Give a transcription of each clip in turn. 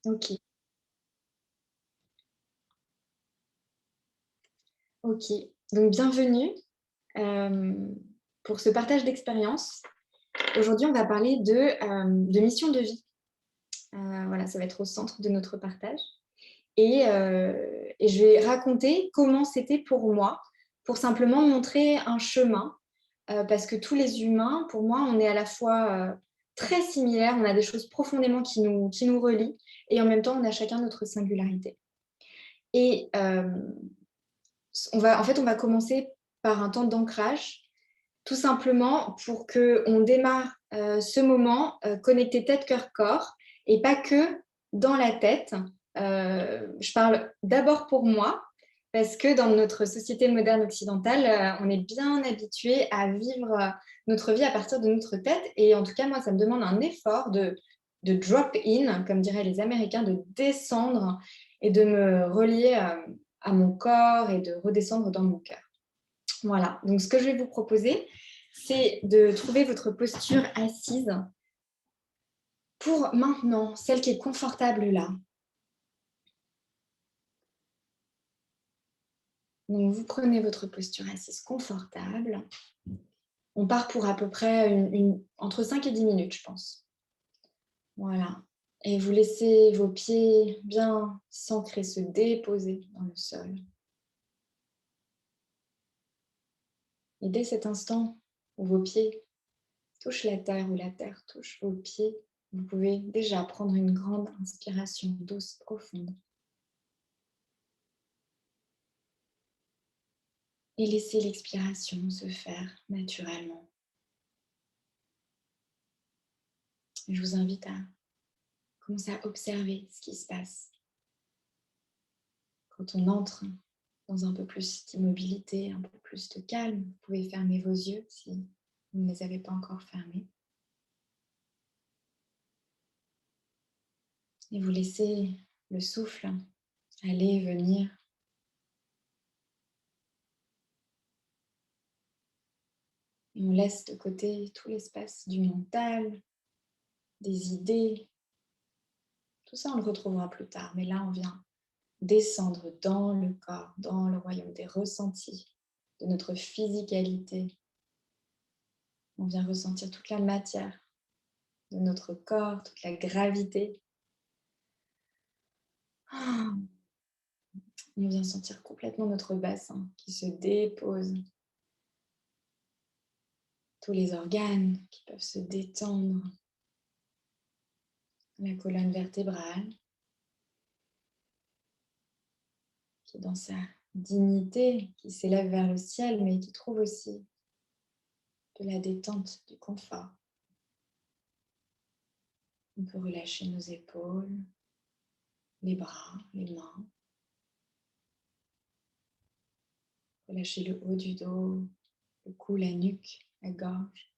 OK, OK. Donc bienvenue, hem, pour ce partage d'expérience. Aujourd'hui, on va parler de mission de vie. Voilà, ça va être au centre de notre partage et je vais raconter comment c'était pour moi, pour simplement montrer un chemin, parce que tous les humains, pour moi, on est à la fois, très similaires, on a des choses profondément qui nous relient et en même temps, on a chacun notre singularité et on va commencer par un temps d'ancrage, tout simplement pour qu'on démarre, ce moment, connecté tête, cœur, corps et pas que dans la tête. Je parle d'abord pour moi, parce que dans notre société moderne occidentale, on est bien habitué à vivre, notre vie à partir de notre tête et en tout cas, moi, ça me demande un effort de drop in, comme diraient les Américains, de descendre et de me relier, à mon corps et de redescendre dans mon cœur. Voilà, donc ce que je vais vous proposer, c'est de trouver votre posture assise pour maintenant, celle qui est confortable là. Donc vous prenez votre posture assise confortable. On part pour à peu près entre 5 et 10 minutes, je pense. Voilà. Et vous laissez vos pieds bien s'ancrer, se déposer dans le sol. Et dès cet instant où vos pieds touchent la terre ou la terre touche vos pieds, vous pouvez déjà prendre une grande inspiration douce, profonde. Et laissez l'expiration se faire naturellement. Je vous invite à commencer à observer ce qui se passe. Quand on entre dans un peu plus d'immobilité, un peu plus de calme, vous pouvez fermer vos yeux si vous ne les avez pas encore fermés. Et vous laissez le souffle aller et venir. Et on laisse de côté tout l'espace du mental, des idées. Tout ça, on le retrouvera plus tard. Mais là, on vient descendre dans le corps, dans le royaume des ressentis, de notre physicalité. On vient ressentir toute la matière de notre corps, toute la gravité. Ah, on vient sentir complètement notre bassin qui se dépose, tous les organes qui peuvent se détendre, la colonne vertébrale qui est dans sa dignité, qui s'élève vers le ciel, mais qui trouve aussi de la détente, du confort. On peut relâcher nos épaules, les bras, les mains, relâcher le haut du dos, le cou, la nuque, la gorge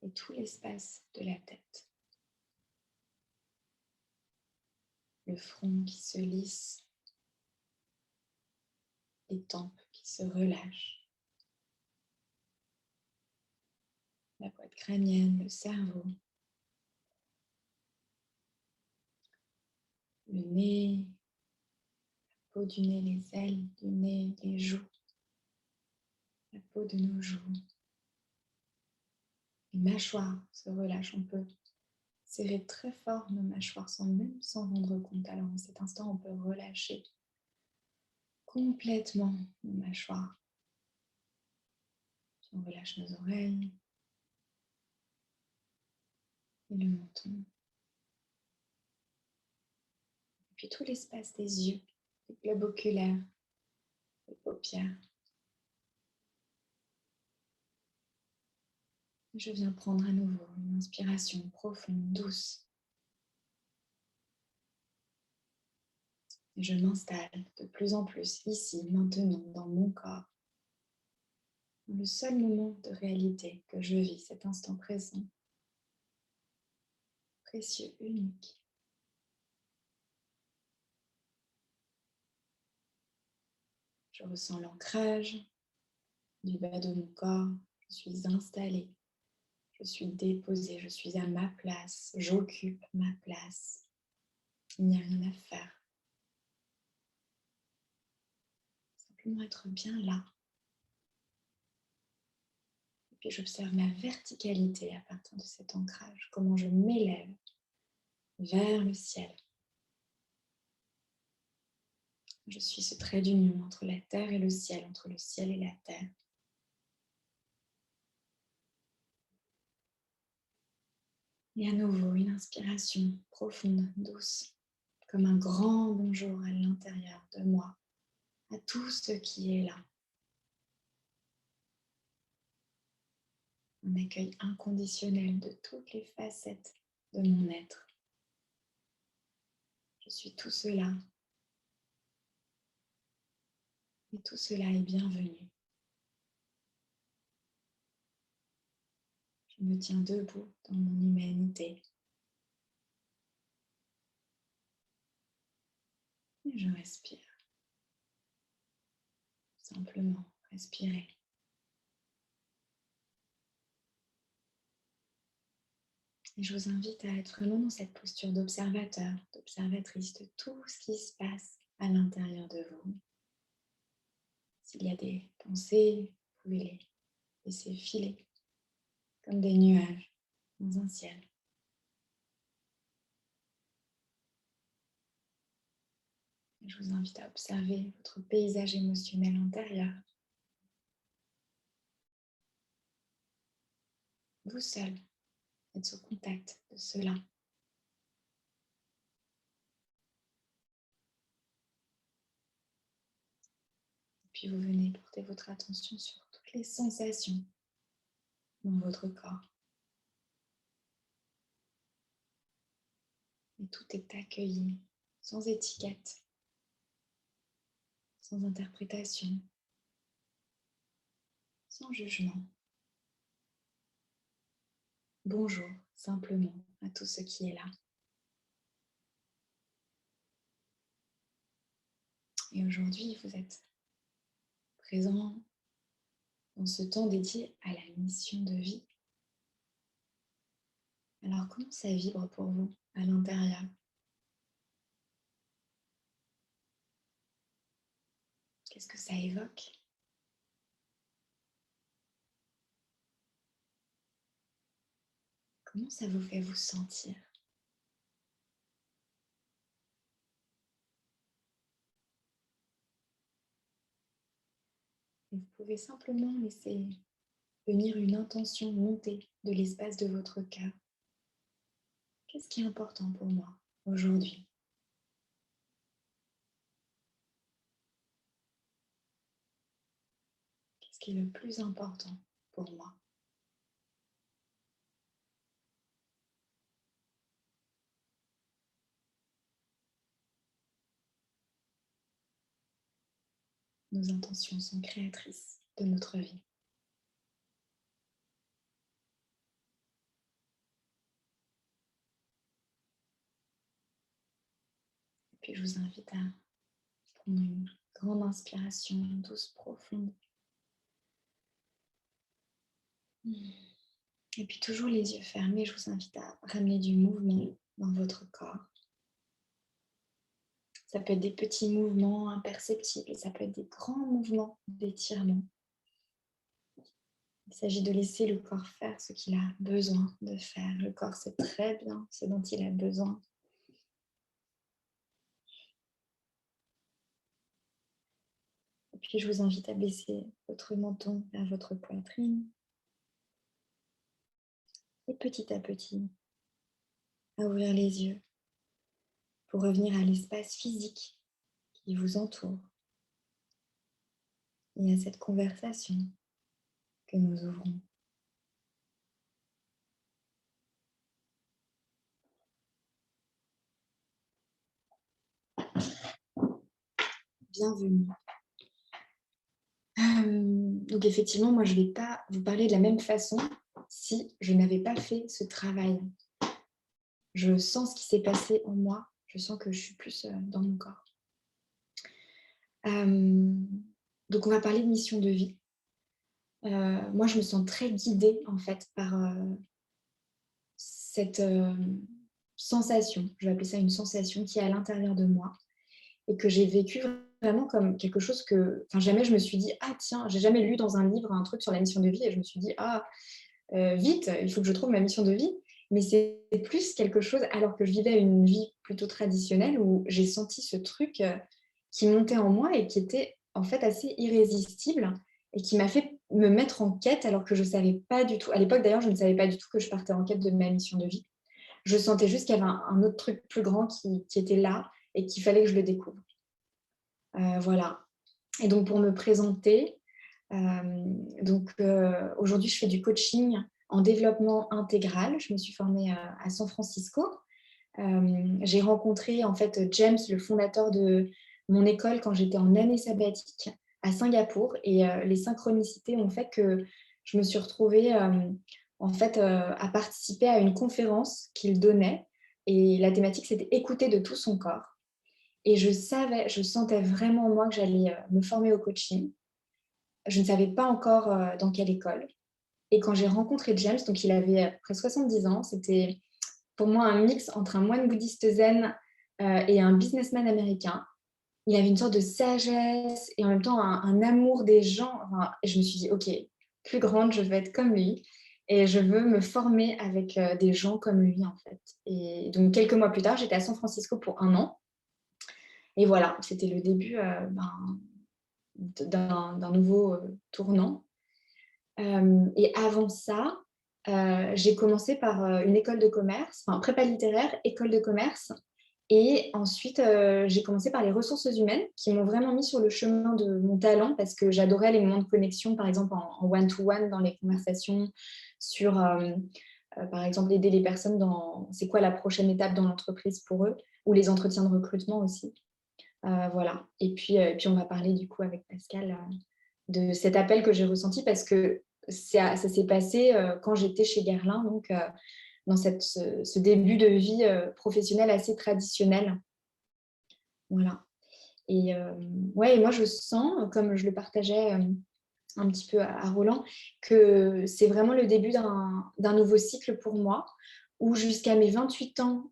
et tout l'espace de la tête. Le front qui se lisse, les tempes qui se relâchent, la boîte crânienne, le cerveau, le nez, la peau du nez, les ailes du nez, les joues, la peau de nos joues. Les mâchoires se relâchent, on peut serrer très fort nos mâchoires sans même s'en rendre compte. Alors en cet instant, on peut relâcher complètement nos mâchoires. Puis on relâche nos oreilles et le menton. Et puis tout l'espace des yeux, les globes oculaires, les paupières. Je viens prendre à nouveau une inspiration profonde, douce. Et je m'installe de plus en plus ici, maintenant, dans mon corps. Dans le seul moment de réalité que je vis, cet instant présent. Précieux, unique. Je ressens l'ancrage du bas de mon corps. Je suis installée. Je suis déposée. Je suis à ma place. J'occupe ma place. Il n'y a rien à faire. Simplement être bien là. Et puis j'observe ma verticalité à partir de cet ancrage, comment je m'élève vers le ciel. Je suis ce trait d'union entre la terre et le ciel, entre le ciel et la terre. Et à nouveau, une inspiration profonde, douce, comme un grand bonjour à l'intérieur de moi, à tout ce qui est là. Un accueil inconditionnel de toutes les facettes de mon être. Je suis tout cela. Et tout cela est bienvenu. Je me tiens debout dans mon humanité. Et je respire. Simplement respirer. Et je vous invite à être vraiment dans cette posture d'observateur, d'observatrice de tout ce qui se passe à l'intérieur de vous. S'il y a des pensées, vous pouvez les laisser filer comme des nuages dans un ciel. Et je vous invite à observer votre paysage émotionnel intérieur. Vous seul êtes au contact de cela. Puis vous venez porter votre attention sur toutes les sensations dans votre corps. Et tout est accueilli, sans étiquette, sans interprétation, sans jugement. Bonjour, simplement, à tout ce qui est là. Et aujourd'hui, vous êtes présent dans ce temps dédié à la mission de vie. Alors, comment ça vibre pour vous à l'intérieur? Qu'est-ce que ça évoque? Comment ça vous fait vous sentir? Et vous pouvez simplement laisser venir une intention montée de l'espace de votre cœur. Qu'est-ce qui est important pour moi aujourd'hui? Qu'est-ce qui est le plus important pour moi? Nos intentions sont créatrices de notre vie. Et puis je vous invite à prendre une grande inspiration douce, profonde. Et puis toujours les yeux fermés, je vous invite à ramener du mouvement dans votre corps. Ça peut être des petits mouvements imperceptibles, ça peut être des grands mouvements d'étirement. Il s'agit de laisser le corps faire ce qu'il a besoin de faire. Le corps sait très bien ce dont il a besoin. Et puis je vous invite à baisser votre menton vers votre poitrine. Et petit à petit, à ouvrir les yeux pour revenir à l'espace physique qui vous entoure et à cette conversation que nous ouvrons. Bienvenue. Donc effectivement, moi je ne vais pas vous parler de la même façon si je n'avais pas fait ce travail. Je sens ce qui s'est passé en moi, je sens que je suis plus dans mon corps. Donc on va parler de mission de vie. Moi je me sens très guidée en fait par cette sensation, je vais appeler ça une sensation qui est à l'intérieur de moi et que j'ai vécu vraiment comme quelque chose que, enfin, jamais je me suis dit: «Ah tiens», j'ai jamais lu dans un livre un truc sur la mission de vie et je me suis dit: «Ah, vite, il faut que je trouve ma mission de vie». Mais c'est plus quelque chose alors que je vivais une vie plutôt traditionnelle où j'ai senti ce truc, qui montait en moi et qui était en fait assez irrésistible et qui m'a fait me mettre en quête alors que je savais pas du tout à l'époque d'ailleurs, je ne savais pas du tout que je partais en quête de ma mission de vie. Je sentais juste qu'il y avait un autre truc plus grand qui était là et qu'il fallait que je le découvre. Voilà. Et donc pour me présenter, aujourd'hui, je fais du coaching en développement intégral. Je me suis formée à San Francisco. J'ai rencontré en fait James, le fondateur de mon école, quand j'étais en année sabbatique à Singapour. Et les synchronicités ont fait que je me suis retrouvée en fait à participer à une conférence qu'il donnait. Et la thématique, c'était écouter de tout son corps. Et je sentais vraiment moi que j'allais me former au coaching. Je ne savais pas encore dans quelle école. Et quand j'ai rencontré James, donc il avait presque 70 ans, c'était pour moi un mix entre un moine bouddhiste zen et un businessman américain. Il avait une sorte de sagesse et en même temps un amour des gens. Enfin, et je me suis dit, OK, plus grande, je veux être comme lui et je veux me former avec des gens comme lui, en fait. Et donc, quelques mois plus tard, j'étais à San Francisco pour 1 an. Et voilà, c'était le début d'un nouveau tournant. Et avant ça, j'ai commencé par une école de commerce, enfin prépa littéraire, école de commerce. Et ensuite, j'ai commencé par les ressources humaines qui m'ont vraiment mis sur le chemin de mon talent parce que j'adorais les moments de connexion, par exemple en one-to-one dans les conversations sur, par exemple, aider les personnes dans c'est quoi la prochaine étape dans l'entreprise pour eux ou les entretiens de recrutement aussi. Voilà. Et puis on va parler du coup avec Pascal de cet appel que j'ai ressenti parce que ça s'est passé quand j'étais chez Guerlain, donc dans ce début de vie professionnelle assez traditionnel. Voilà. Et ouais, et moi je sens, comme je le partageais un petit peu à Roland, que c'est vraiment le début d'un nouveau cycle pour moi, où jusqu'à mes 28 ans,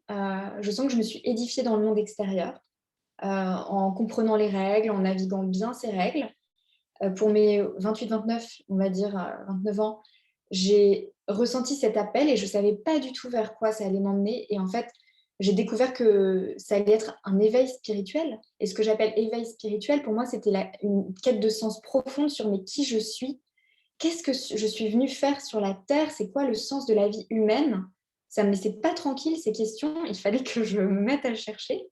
je sens que je me suis édifiée dans le monde extérieur, en comprenant les règles, en naviguant bien ces règles. Pour mes 28-29, on va dire 29 ans, j'ai ressenti cet appel et je ne savais pas du tout vers quoi ça allait m'emmener. Et en fait, j'ai découvert que ça allait être un éveil spirituel. Et ce que j'appelle éveil spirituel, pour moi, c'était une quête de sens profonde sur mais qui je suis, qu'est-ce que je suis venue faire sur la Terre, c'est quoi le sens de la vie humaine. Ça ne me laissait pas tranquille, ces questions, il fallait que je me mette à le chercher.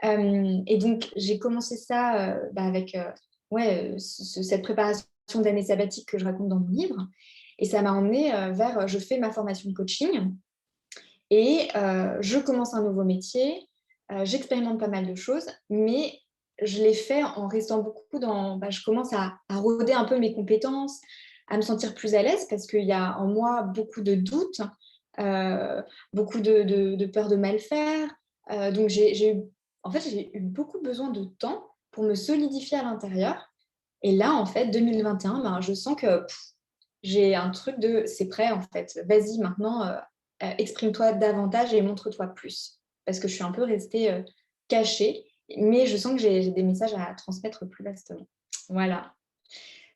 Et donc, j'ai commencé ça avec ouais, cette préparation d'année sabbatique que je raconte dans mon livre. Et ça m'a emmenée vers, je fais ma formation de coaching et je commence un nouveau métier. J'expérimente pas mal de choses, mais je l'ai fait en restant beaucoup dans, je commence à rôder un peu mes compétences, à me sentir plus à l'aise parce qu'il y a en moi beaucoup de doutes, euh, beaucoup de peur de mal faire. Donc j'ai eu beaucoup besoin de temps pour me solidifier à l'intérieur. Et là, en fait, 2021, je sens que j'ai un truc de c'est prêt, en fait. Vas-y, maintenant, exprime-toi davantage et montre-toi plus. Parce que je suis un peu restée cachée, mais je sens que j'ai des messages à transmettre plus vastement. Voilà.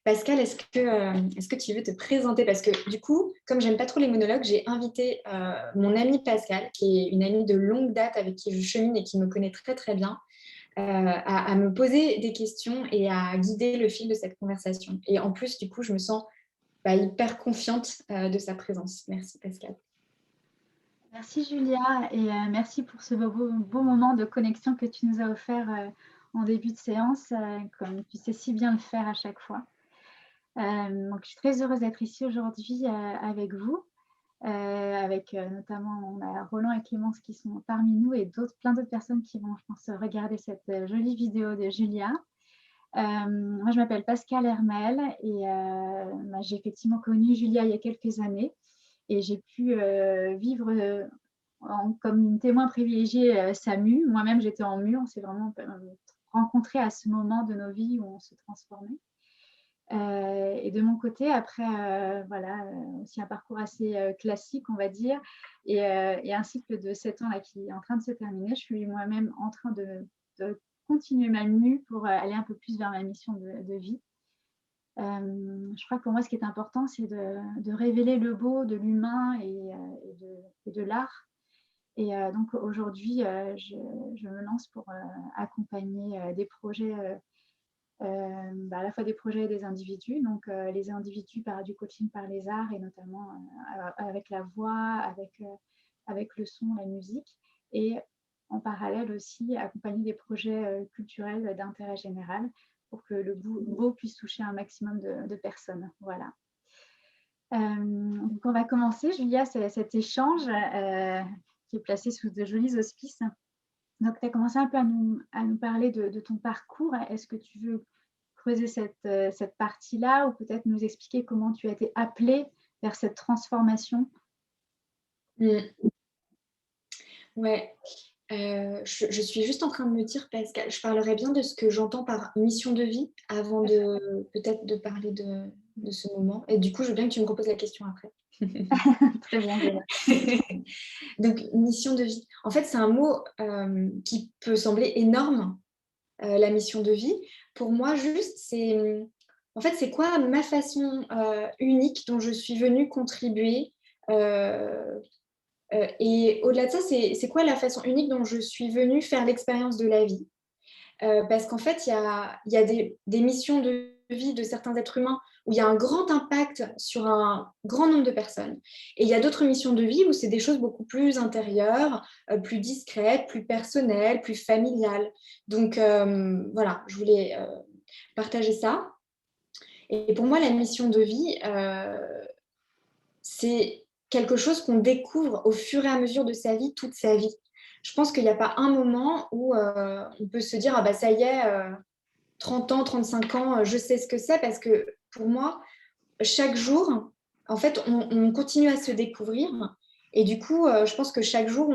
Pascal, est-ce que tu veux te présenter? Parce que du coup, comme j'aime pas trop les monologues, j'ai invité mon amie Pascal, qui est une amie de longue date avec qui je chemine et qui me connaît très très bien, à me poser des questions et à guider le fil de cette conversation. Et en plus, du coup, je me sens hyper confiante de sa présence. Merci Pascal. Merci Julia et merci pour ce beau moment de connexion que tu nous as offert en début de séance, comme tu sais si bien le faire à chaque fois. Donc, je suis très heureuse d'être ici aujourd'hui avec vous, avec notamment on a Roland et Clémence qui sont parmi nous et plein d'autres personnes qui vont, je pense, regarder cette jolie vidéo de Julia. Moi, je m'appelle Pascal Hermel et j'ai effectivement connu Julia il y a quelques années et j'ai pu vivre comme une témoin privilégié sa mue. Moi-même, j'étais en mue. On s'est vraiment rencontrés à ce moment de nos vies où on se transformait. Et de mon côté, après, voilà, aussi un parcours assez classique, on va dire, et un cycle de 7 ans là, qui est en train de se terminer, je suis moi-même en train de continuer ma mue pour aller un peu plus vers ma mission de vie. Je crois que pour moi, ce qui est important, c'est de révéler le beau de l'humain et de l'art. Et donc aujourd'hui, je me lance pour accompagner des projets, à la fois des projets et des individus. Donc les individus par du coaching par les arts et notamment avec la voix, avec le son, la musique. Et en parallèle aussi accompagner des projets culturels d'intérêt général pour que le beau puisse toucher un maximum de personnes. Voilà. Donc on va commencer, Julia, cet échange qui est placé sous de jolis auspices. Donc, tu as commencé un peu à nous parler de ton parcours. Est-ce que tu veux creuser cette partie-là ou peut-être nous expliquer comment tu as été appelée vers cette transformation? Ouais. Je suis juste en train de me dire, Pascal, je parlerai bien de ce que j'entends par mission de vie avant peut-être de parler de ce moment. Et du coup, je veux bien que tu me reposes la question après. Très bien, Julia. Donc, mission de vie. En fait, c'est un mot qui peut sembler énorme, la mission de vie. Pour moi, juste, en fait, c'est quoi ma façon unique dont je suis venue contribuer et au-delà de ça, c'est quoi la façon unique dont je suis venue faire l'expérience de la vie? Parce qu'en fait, il y a des missions de vie de certains êtres humains où il y a un grand impact sur un grand nombre de personnes. Et il y a d'autres missions de vie où c'est des choses beaucoup plus intérieures, plus discrètes, plus personnelles, plus familiales. Donc voilà, je voulais partager ça. Et pour moi, la mission de vie, c'est quelque chose qu'on découvre au fur et à mesure de sa vie, toute sa vie. Je pense qu'il n'y a pas un moment où on peut se dire, ah bah ça y est, 30 ans, 35 ans, je sais ce que c'est, parce que pour moi, chaque jour, en fait, on continue à se découvrir. Et du coup, je pense que chaque jour,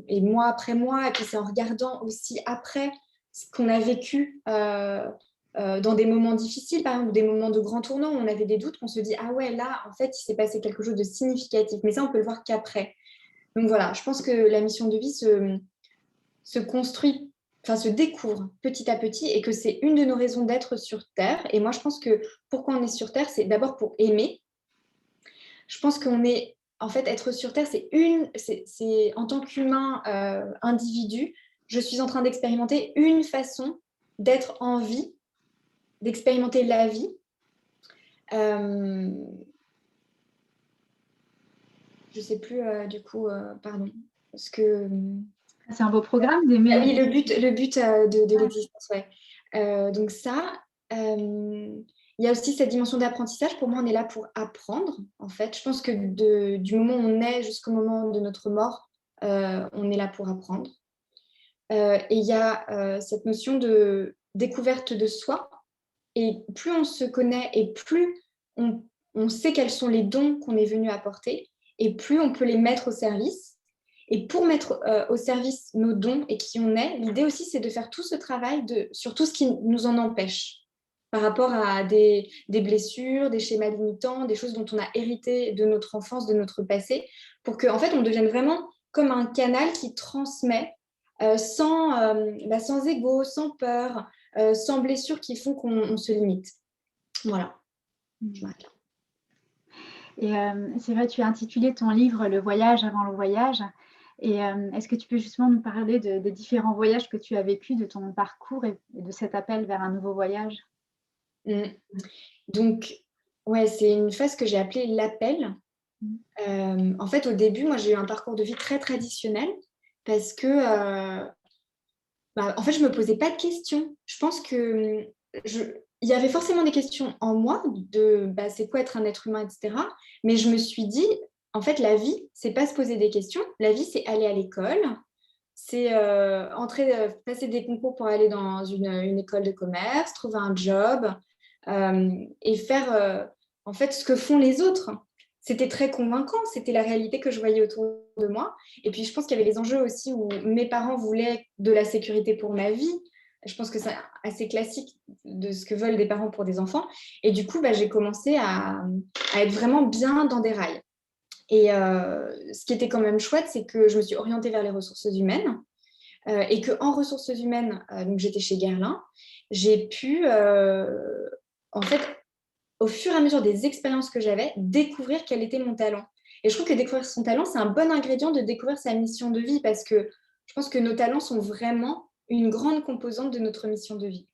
et mois après mois, et puis c'est en regardant aussi après ce qu'on a vécu dans des moments difficiles, par exemple, ou des moments de grands tournants où on avait des doutes, qu'on se dit, ah ouais, là, en fait, il s'est passé quelque chose de significatif. Mais ça, on peut le voir qu'après. Donc voilà, je pense que la mission de vie se construit, enfin se découvre petit à petit et que c'est une de nos raisons d'être sur Terre. Et moi, je pense que pourquoi on est sur Terre, c'est d'abord pour aimer. Je pense qu'on est, en fait, être sur Terre, c'est en tant qu'humain individu, je suis en train d'expérimenter une façon d'être en vie, d'expérimenter la vie. Je sais plus, du coup, pardon. Parce que. C'est un beau programme d'aimer. Oui, le but de l'existence, ouais. Donc ça, il y a aussi cette dimension d'apprentissage. Pour moi, on est là pour apprendre, en fait. Je pense que du moment où on est jusqu'au moment de notre mort, on est là pour apprendre. Et il y a cette notion de découverte de soi. Et plus on se connaît et plus on sait quels sont les dons qu'on est venu apporter, et plus on peut les mettre au service. Et pour mettre au service nos dons et qui on est, l'idée aussi, c'est de faire tout ce travail sur tout ce qui nous en empêche par rapport à des blessures, des schémas limitants, des choses dont on a hérité de notre enfance, de notre passé, pour qu'en fait, on devienne vraiment comme un canal qui transmet sans ego, sans peur, sans blessures qui font qu'on se limite. Voilà. Et c'est vrai, tu as intitulé ton livre Le voyage avant le voyage. Et est-ce que tu peux justement nous parler des différents voyages que tu as vécus, de ton parcours et de cet appel vers un nouveau voyage? Donc, ouais, c'est une phase que j'ai appelée l'appel. En fait, au début, moi, j'ai eu un parcours de vie très traditionnel parce que, en fait, je me posais pas de questions. Je pense que il y avait forcément des questions en moi de c'est quoi être un être humain, etc. Mais je me suis dit, en fait, la vie, c'est pas se poser des questions. La vie, c'est aller à l'école, c'est passer des concours pour aller dans une école de commerce, trouver un job et faire en fait ce que font les autres. C'était très convaincant, c'était la réalité que je voyais autour de moi. Et puis je pense qu'il y avait les enjeux aussi où mes parents voulaient de la sécurité pour ma vie. Je pense que c'est assez classique de ce que veulent des parents pour des enfants. Et du coup, j'ai commencé à être vraiment bien dans des rails. Et ce qui était quand même chouette, c'est que je me suis orientée vers les ressources humaines et qu'en ressources humaines, donc j'étais chez Guerlain, j'ai pu, en fait, au fur et à mesure des expériences que j'avais, découvrir quel était mon talent. Et je trouve que découvrir son talent, c'est un bon ingrédient de découvrir sa mission de vie parce que je pense que nos talents sont vraiment une grande composante de notre mission de vie.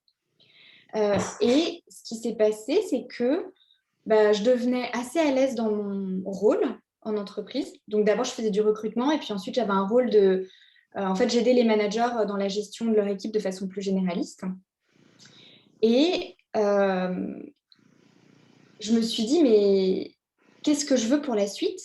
Et ce qui s'est passé, c'est que je devenais assez à l'aise dans mon rôle en entreprise. Donc d'abord, je faisais du recrutement et puis ensuite, j'avais un rôle de... en fait, j'aidais les managers dans la gestion de leur équipe de façon plus généraliste. Et je me suis dit, mais qu'est-ce que je veux pour la suite?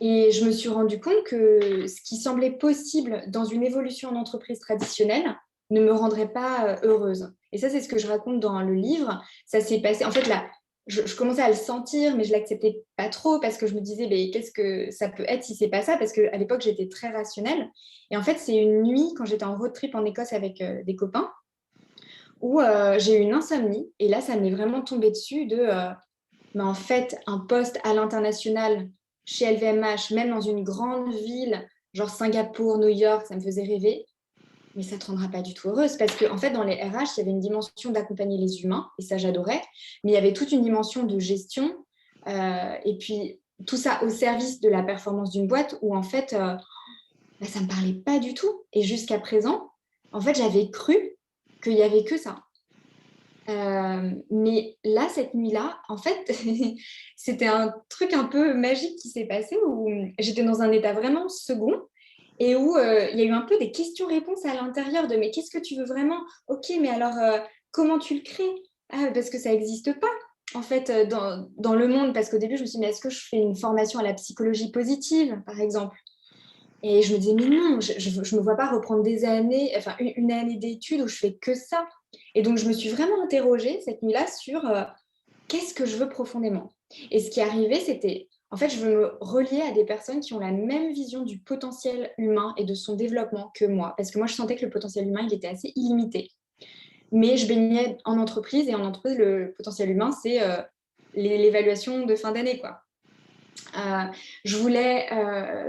Et je me suis rendu compte que ce qui semblait possible dans une évolution en entreprise traditionnelle ne me rendrait pas heureuse. Et ça, c'est ce que je raconte dans le livre. Ça s'est passé, en fait, là, je commençais à le sentir, mais je ne l'acceptais pas trop parce que je me disais, mais qu'est-ce que ça peut être si c'est pas ça? Parce qu'à l'époque, j'étais très rationnelle. Et en fait, c'est une nuit, quand j'étais en road trip en Écosse avec des copains, où j'ai eu une insomnie. Et là, ça m'est vraiment tombé dessus de... mais en fait, un poste à l'international chez LVMH, même dans une grande ville, genre Singapour, New York, ça me faisait rêver. Mais ça ne te rendra pas du tout heureuse parce qu'en fait, dans les RH, il y avait une dimension d'accompagner les humains, et ça, j'adorais. Mais il y avait toute une dimension de gestion et puis tout ça au service de la performance d'une boîte où en fait, ça ne me parlait pas du tout. Et jusqu'à présent, en fait, j'avais cru qu'il n'y avait que ça. Mais là, cette nuit-là, en fait, c'était un truc un peu magique qui s'est passé où j'étais dans un état vraiment second et où il y a eu un peu des questions-réponses à l'intérieur de mais qu'est-ce que tu veux vraiment? Ok, mais alors comment tu le crées? Ah, parce que ça n'existe pas en fait dans le monde. Parce qu'au début, je me suis dit mais est-ce que je fais une formation à la psychologie positive, par exemple? Et je me disais, mais non, je ne me vois pas reprendre des années, enfin une année d'études où je fais que ça. Et donc, je me suis vraiment interrogée cette nuit-là sur qu'est-ce que je veux profondément. Et ce qui est arrivé, c'était, en fait, je veux me relier à des personnes qui ont la même vision du potentiel humain et de son développement que moi. Parce que moi, je sentais que le potentiel humain, il était assez illimité. Mais je baignais en entreprise et en entreprise, le potentiel humain, c'est l'évaluation de fin d'année, quoi. Je voulais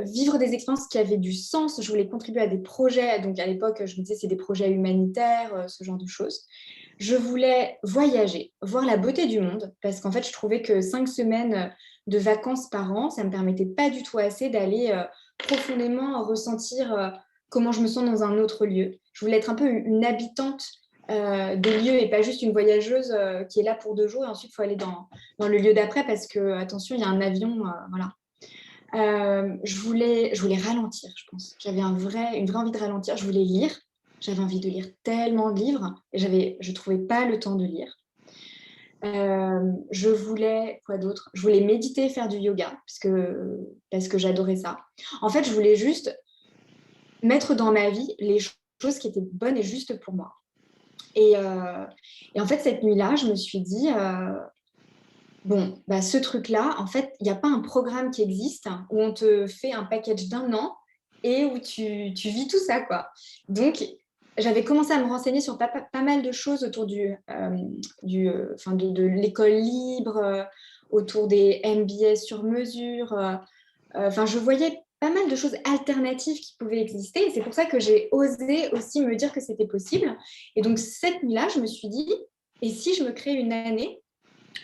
vivre des expériences qui avaient du sens. Je voulais contribuer à des projets. Donc, à l'époque, je me disais, c'est des projets humanitaires, ce genre de choses. Je voulais voyager, voir la beauté du monde, parce qu'en fait, je trouvais que 5 semaines de vacances par an, ça ne me permettait pas du tout assez d'aller profondément ressentir comment je me sens dans un autre lieu. Je voulais être un peu une habitante des lieux et pas juste une voyageuse qui est là pour 2 jours et ensuite il faut aller dans le lieu d'après parce que, attention, il y a un avion. Voilà. Je voulais ralentir, je pense. J'avais une vraie envie de ralentir. Je voulais lire. J'avais envie de lire tellement de livres et je ne trouvais pas le temps de lire. Je voulais, quoi d'autre? Je voulais méditer, faire du yoga parce que j'adorais ça. En fait, je voulais juste mettre dans ma vie les choses qui étaient bonnes et justes pour moi. Et en fait, cette nuit-là, je me suis dit, bon, ce truc-là, en fait, il n'y a pas un programme qui existe où on te fait un package d'1 an et où tu vis tout ça, quoi. Donc, j'avais commencé à me renseigner sur pas mal de choses autour de l'école libre, autour des MBA sur mesure. Je voyais pas mal de choses alternatives qui pouvaient exister. Et c'est pour ça que j'ai osé aussi me dire que c'était possible. Et donc, cette nuit-là, je me suis dit, et si je me crée une année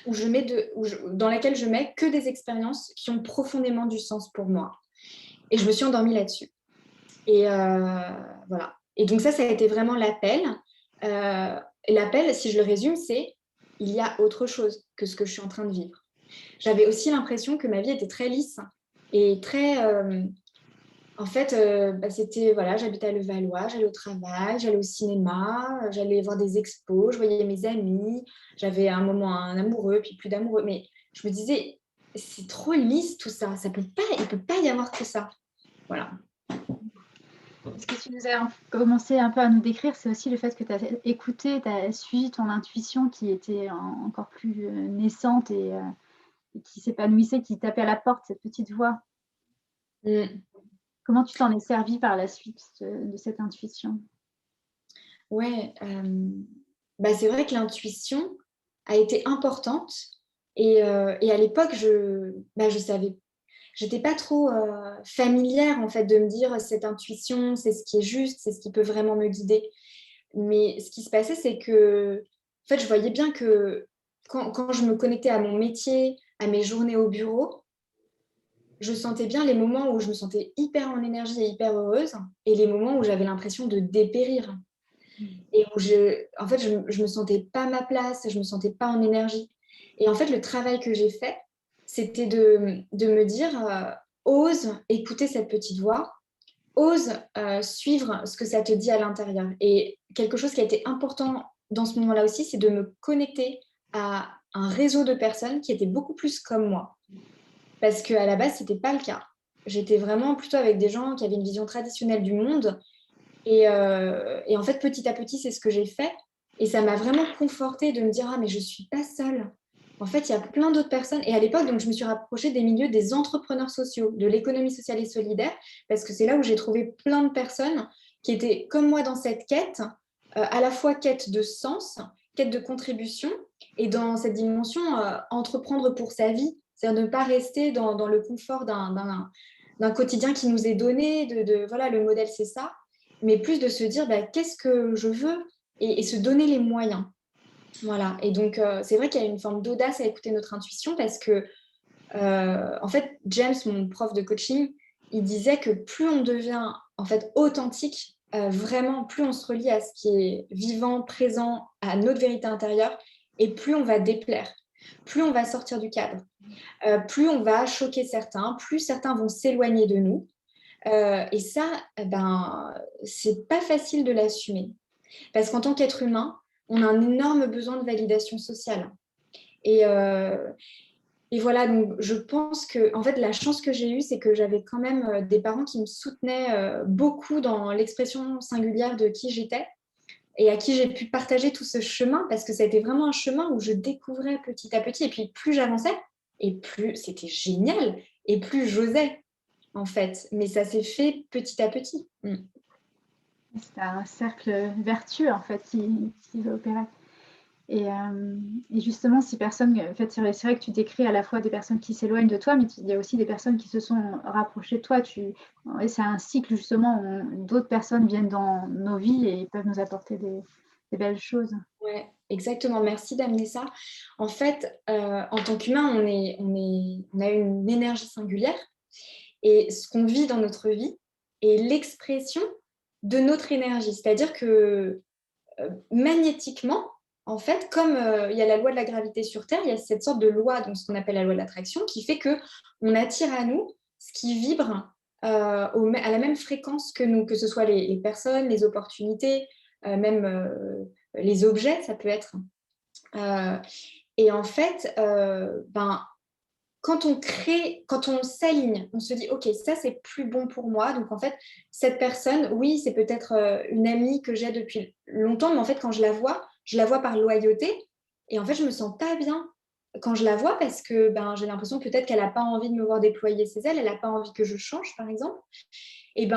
dans laquelle je mets que des expériences qui ont profondément du sens pour moi. Et je me suis endormie là-dessus. Et voilà. Et donc ça a été vraiment l'appel. Et l'appel, si je le résume, c'est il y a autre chose que ce que je suis en train de vivre. J'avais aussi l'impression que ma vie était très lisse et très... en fait, c'était, voilà, j'habitais à Levallois, j'allais au travail, j'allais au cinéma, j'allais voir des expos, je voyais mes amis, j'avais à un moment un amoureux, puis plus d'amoureux. Mais je me disais, c'est trop lisse tout ça, il ne peut pas y avoir que ça. Voilà. Ce que tu nous as commencé un peu à nous décrire, c'est aussi le fait que tu as écouté, tu as suivi ton intuition qui était encore plus naissante et qui s'épanouissait, qui tapait à la porte, cette petite voix. Comment tu t'en es servi par la suite de cette intuition? Ouais, c'est vrai que l'intuition a été importante et à l'époque, je savais j'étais pas trop, familière en fait de me dire: «Cette intuition, c'est ce qui est juste, c'est ce qui peut vraiment me guider». Mais ce qui se passait, c'est que, en fait, je voyais bien que quand je me connectais à mon métier, à mes journées au bureau, je sentais bien les moments où je me sentais hyper en énergie et hyper heureuse et les moments où j'avais l'impression de dépérir et où en fait, je me sentais pas à ma place, je me sentais pas en énergie et en fait, le travail que j'ai fait, c'était de me dire, «Ose écouter cette petite voix, ose, suivre ce que ça te dit à l'intérieur» et quelque chose qui a été important dans ce moment-là aussi, c'est de me connecter à un réseau de personnes qui étaient beaucoup plus comme moi. Parce qu'à la base, c'était pas le cas. J'étais vraiment plutôt avec des gens qui avaient une vision traditionnelle du monde et en fait, petit à petit, c'est ce que j'ai fait et ça m'a vraiment confortée de me dire: «Ah mais je suis pas seule. En fait, il y a plein d'autres personnes» et à l'époque, donc je me suis rapprochée des milieux des entrepreneurs sociaux, de l'économie sociale et solidaire, parce que c'est là où j'ai trouvé plein de personnes qui étaient comme moi dans cette quête, à la fois quête de sens, quête de contribution et dans cette dimension, entreprendre pour sa vie. C'est-à-dire ne pas rester dans le confort d'un quotidien qui nous est donné, de voilà, le modèle, c'est ça, mais plus de se dire: «Qu'est-ce que je veux?» et se donner les moyens. Voilà et donc c'est vrai qu'il y a une forme d'audace à écouter notre intuition parce que, en fait, James, mon prof de coaching, il disait que plus on devient, en fait, authentique, vraiment, plus on se relie à ce qui est vivant, présent, à notre vérité intérieure et plus on va déplaire, plus on va sortir du cadre, plus on va choquer certains, plus certains vont s'éloigner de nous, et ça, c'est pas facile de l'assumer. Parce qu'en tant qu'être humain, on a un énorme besoin de validation sociale. Et, heu, et voilà, donc je pense que, en fait, la chance que j'ai eue, c'est que j'avais quand même des parents qui me soutenaient beaucoup dans l'expression singulière de qui j'étais et à qui j'ai pu partager tout ce chemin, parce que ça a été vraiment un chemin où je découvrais petit à petit. Et puis plus j'avançais, et plus c'était génial, et plus j'osais, en fait. Mais ça s'est fait petit à petit. Mm. C'est un cercle vertueux en fait qui va opérer. Et justement, ces personnes, en fait, c'est vrai que tu décris à la fois des personnes qui s'éloignent de toi, mais il y a aussi des personnes qui se sont rapprochées de toi. Et c'est un cycle justement où d'autres personnes viennent dans nos vies et peuvent nous apporter des belles choses. Ouais, exactement. Merci d'amener ça. En fait, en tant qu'humain, on a une énergie singulière et ce qu'on vit dans notre vie est l'expression de notre énergie. C'est-à-dire que magnétiquement, en fait, comme il y a la loi de la gravité sur Terre, il y a cette sorte de loi, donc ce qu'on appelle la loi de l'attraction, qui fait que on attire à nous ce qui vibre à la même fréquence que nous, que ce soit les personnes, les opportunités, même les objets, ça peut être. Euh, et en fait, quand on s'aligne, on se dit, OK, ça c'est plus bon pour moi. Donc en fait, cette personne, oui, c'est peut-être une amie que j'ai depuis longtemps, mais en fait, quand je la vois par loyauté. Et en fait, je me sens pas bien quand je la vois parce que j'ai l'impression peut-être qu'elle n'a pas envie de me voir déployer ses ailes, elle n'a pas envie que je change, par exemple. Et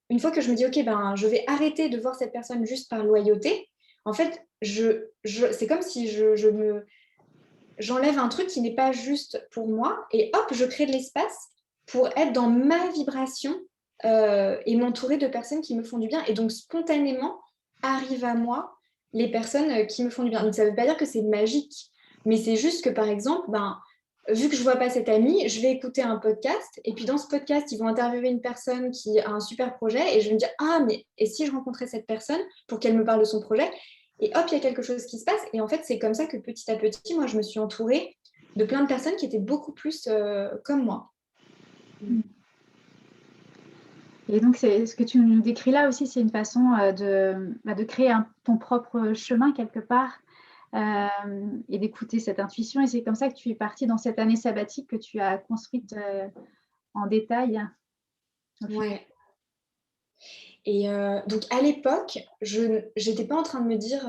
une fois que je me dis, OK, je vais arrêter de voir cette personne juste par loyauté, en fait, c'est comme si j'enlève un truc qui n'est pas juste pour moi et hop, je crée de l'espace pour être dans ma vibration et m'entourer de personnes qui me font du bien. Et donc, spontanément, arrivent à moi les personnes qui me font du bien. Donc, ça ne veut pas dire que c'est magique, mais c'est juste que, par exemple, vu que je ne vois pas cette amie, je vais écouter un podcast et puis dans ce podcast, ils vont interviewer une personne qui a un super projet et je vais me dire, ah, mais et si je rencontrais cette personne pour qu'elle me parle de son projet? Et hop, il y a quelque chose qui se passe. Et en fait, c'est comme ça que petit à petit, moi, je me suis entourée de plein de personnes qui étaient beaucoup plus comme moi. Et donc, ce que tu nous décris là aussi, c'est une façon de créer ton propre chemin quelque part et d'écouter cette intuition. Et c'est comme ça que tu es partie dans cette année sabbatique que tu as construite en détail. Ouais. Et donc, à l'époque, je n'étais pas en train de me dire...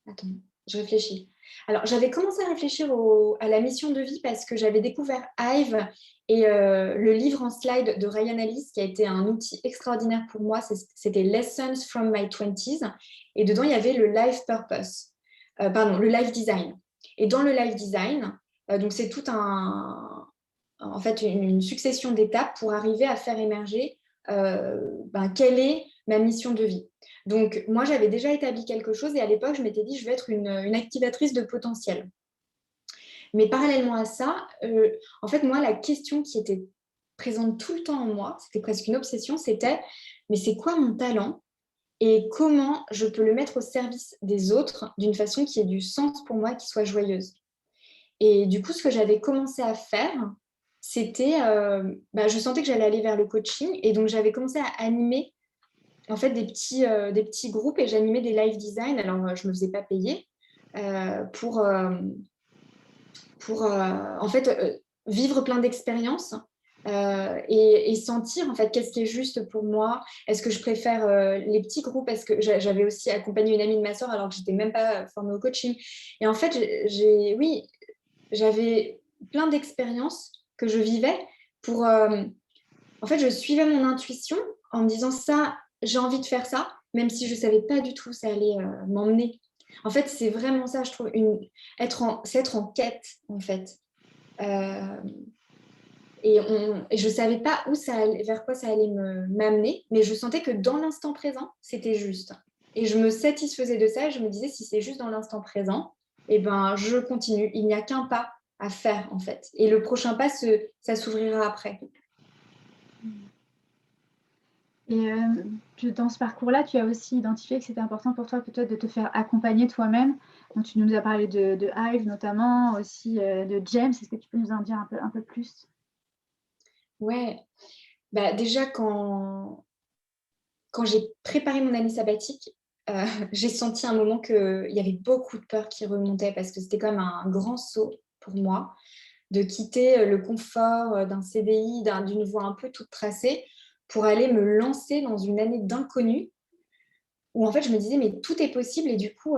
Attends. Je réfléchis. Alors, j'avais commencé à réfléchir à la mission de vie parce que j'avais découvert Hive et le livre en slide de Ryan Ellis, qui a été un outil extraordinaire pour moi. C'était Lessons from my 20s. Et dedans, il y avait le life purpose, le life design. Et dans le life design, donc c'est tout en fait, une succession d'étapes pour arriver à faire émerger quelle est ma mission de vie. Donc, moi, j'avais déjà établi quelque chose et à l'époque, je m'étais dit, je vais être une activatrice de potentiel. Mais parallèlement à ça, en fait, moi, la question qui était présente tout le temps en moi, c'était presque une obsession, c'était, mais c'est quoi mon talent et comment je peux le mettre au service des autres d'une façon qui ait du sens pour moi, qui soit joyeuse. Et du coup, ce que j'avais commencé à faire, c'était, je sentais que j'allais aller vers le coaching et donc j'avais commencé à animer en fait des petits groupes et j'animais des live design. Alors, je ne me faisais pas payer pour en fait vivre plein d'expériences et sentir en fait qu'est-ce qui est juste pour moi. Est-ce que je préfère les petits groupes parce que j'avais aussi accompagné une amie de ma soeur alors que j'étais même pas formée au coaching. Et en fait, j'avais plein d'expériences que je vivais pour en fait, je suivais mon intuition en me disant ça, j'ai envie de faire ça, même si je ne savais pas du tout où ça allait m'emmener. En fait, c'est vraiment ça, je trouve, c'est être en quête, en fait. Euh, et je ne savais pas vers quoi ça allait m'amener, mais je sentais que dans l'instant présent, c'était juste. Et je me satisfaisais de ça, et je me disais, si c'est juste dans l'instant présent, eh ben, je continue. Il n'y a qu'un pas à faire, en fait. Et le prochain pas, ça s'ouvrira après. Et dans ce parcours-là, tu as aussi identifié que c'était important pour toi peut-être de te faire accompagner toi-même. Donc, tu nous as parlé de Hive notamment, aussi de James. Est-ce que tu peux nous en dire un peu plus? Ouais, déjà quand j'ai préparé mon année sabbatique, j'ai senti un moment qu'il y avait beaucoup de peur qui remontait parce que c'était comme un grand saut pour moi de quitter le confort d'un CDI, d'une voie un peu toute tracée pour aller me lancer dans une année d'inconnu où en fait je me disais mais tout est possible et du coup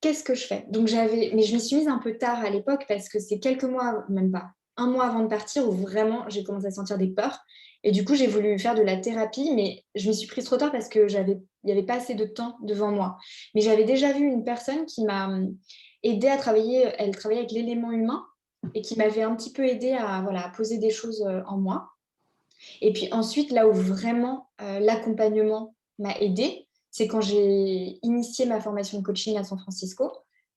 qu'est-ce que je fais? Donc mais je m'y suis mise un peu tard à l'époque parce que c'est quelques mois, même pas, un mois avant de partir où vraiment j'ai commencé à sentir des peurs et du coup j'ai voulu faire de la thérapie mais je m'y suis prise trop tard parce que il n'y avait pas assez de temps devant moi. Mais j'avais déjà vu une personne qui m'a aidée à travailler, elle travaillait avec l'élément humain et qui m'avait un petit peu aidée à, voilà, à poser des choses en moi. Et puis ensuite, là où vraiment l'accompagnement m'a aidée, c'est quand j'ai initié ma formation de coaching à San Francisco,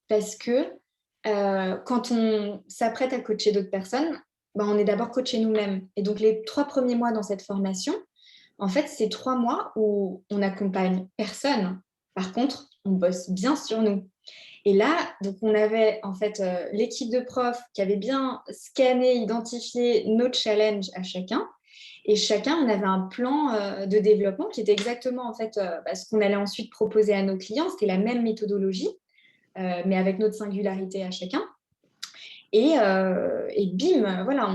parce que quand on s'apprête à coacher d'autres personnes, on est d'abord coaché nous-mêmes. Et donc les 3 premiers mois dans cette formation, en fait, c'est 3 mois où on n'accompagne personne. Par contre, on bosse bien sur nous. Et là, donc on avait en fait l'équipe de profs qui avait bien scanné, identifié nos challenges à chacun. Et chacun, on avait un plan de développement qui était exactement en fait ce qu'on allait ensuite proposer à nos clients. C'était la même méthodologie, mais avec notre singularité à chacun. Et bim, voilà,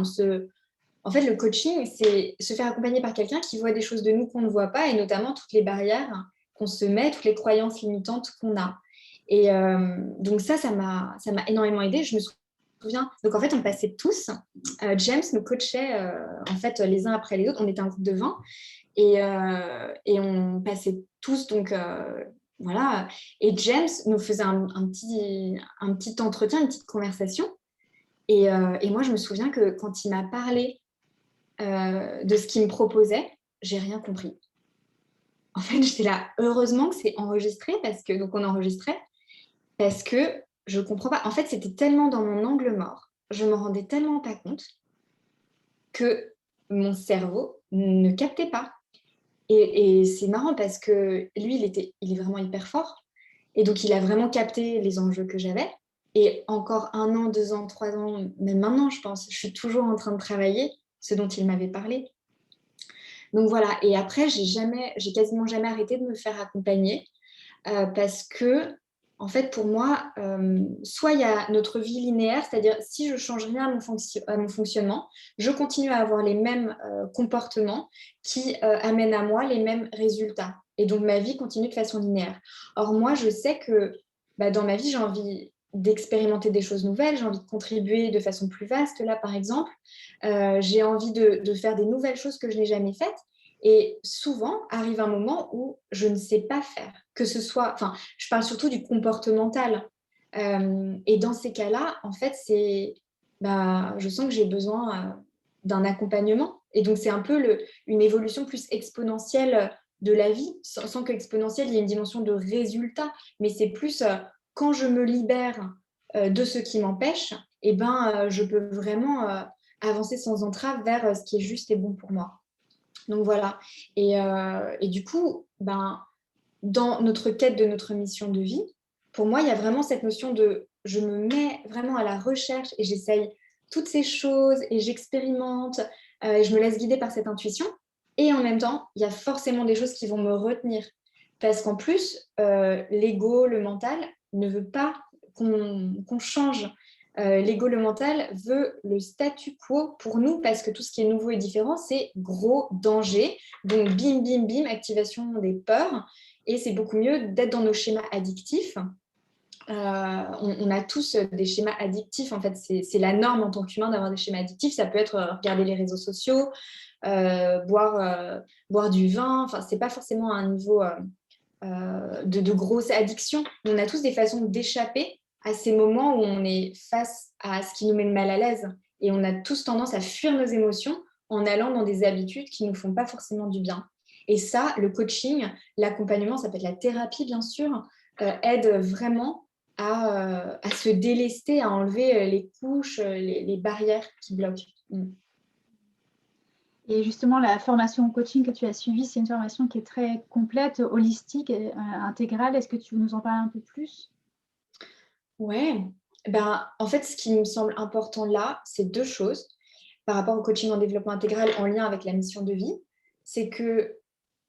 en fait, le coaching, c'est se faire accompagner par quelqu'un qui voit des choses de nous qu'on ne voit pas, et notamment toutes les barrières qu'on se met, toutes les croyances limitantes qu'on a. Et donc ça m'a énormément aidée. Je me souviens, donc en fait, on passait tous. James nous coachait en fait les uns après les autres. On était un groupe de 20 et on passait tous donc voilà. Et James nous faisait un petit entretien, une petite conversation. Et moi, je me souviens que quand il m'a parlé de ce qu'il me proposait, j'ai rien compris. En fait, j'étais là, heureusement que c'est enregistré, donc on enregistrait, parce que je comprends pas. En fait, c'était tellement dans mon angle mort, je me rendais tellement pas compte que mon cerveau ne captait pas. Et c'est marrant parce que lui, il est vraiment hyper fort. Et donc, il a vraiment capté les enjeux que j'avais. Et encore 1 an, 2 ans, 3 ans, même maintenant, je pense, je suis toujours en train de travailler ce dont il m'avait parlé. Donc voilà. Et après, j'ai quasiment jamais arrêté de me faire accompagner parce que, en fait, pour moi, soit il y a notre vie linéaire, c'est-à-dire si je change rien à mon fonctionnement, je continue à avoir les mêmes comportements qui amènent à moi les mêmes résultats. Et donc, ma vie continue de façon linéaire. Or, moi, je sais que dans ma vie, j'ai envie d'expérimenter des choses nouvelles, j'ai envie de contribuer de façon plus vaste, là, par exemple. J'ai envie de faire des nouvelles choses que je n'ai jamais faites. Et souvent, arrive un moment où je ne sais pas faire, que ce soit, enfin, je parle surtout du comportemental. Et dans ces cas-là, en fait, je sens que j'ai besoin d'un accompagnement. Et donc, c'est un peu une évolution plus exponentielle de la vie, sans que exponentielle, il y ait une dimension de résultat, mais c'est plus quand je me libère de ce qui m'empêche, je peux vraiment avancer sans entrave vers ce qui est juste et bon pour moi. Donc voilà. Et du coup, dans notre quête de notre mission de vie, pour moi, il y a vraiment cette notion de je me mets vraiment à la recherche et j'essaye toutes ces choses et j'expérimente et je me laisse guider par cette intuition. Et en même temps, il y a forcément des choses qui vont me retenir. Parce qu'en plus, l'ego, le mental ne veut pas qu'on change. L'ego, le mental veut le statu quo pour nous parce que tout ce qui est nouveau et différent, c'est gros danger. Donc, bim, bim, bim, activation des peurs. Et c'est beaucoup mieux d'être dans nos schémas addictifs. On a tous des schémas addictifs. En fait, c'est la norme en tant qu'humain d'avoir des schémas addictifs. Ça peut être regarder les réseaux sociaux, boire du vin. Enfin, c'est pas forcément un niveau de grosse addiction. On a tous des façons d'échapper à ces moments où on est face à ce qui nous met mal à l'aise. Et on a tous tendance à fuir nos émotions en allant dans des habitudes qui ne nous font pas forcément du bien. Et ça, le coaching, l'accompagnement, ça peut être la thérapie, bien sûr, aide vraiment à se délester, à enlever les couches, les barrières qui bloquent. Et justement, la formation en coaching que tu as suivie, c'est une formation qui est très complète, holistique, et, intégrale. Est-ce que tu veux nous en parler un peu plus? Ouais, en fait, ce qui me semble important là, c'est deux choses par rapport au coaching en développement intégral en lien avec la mission de vie. C'est que,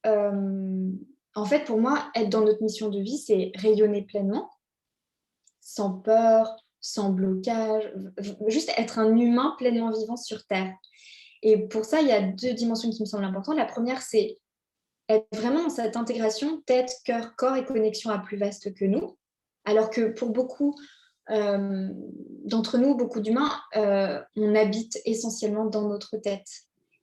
en fait, pour moi, être dans notre mission de vie, c'est rayonner pleinement, sans peur, sans blocage, juste être un humain pleinement vivant sur Terre. Et pour ça, il y a deux dimensions qui me semblent importantes. La première, c'est être vraiment dans cette intégration tête, cœur, corps et connexion à plus vaste que nous. Alors que pour beaucoup d'entre nous, beaucoup d'humains, on habite essentiellement dans notre tête.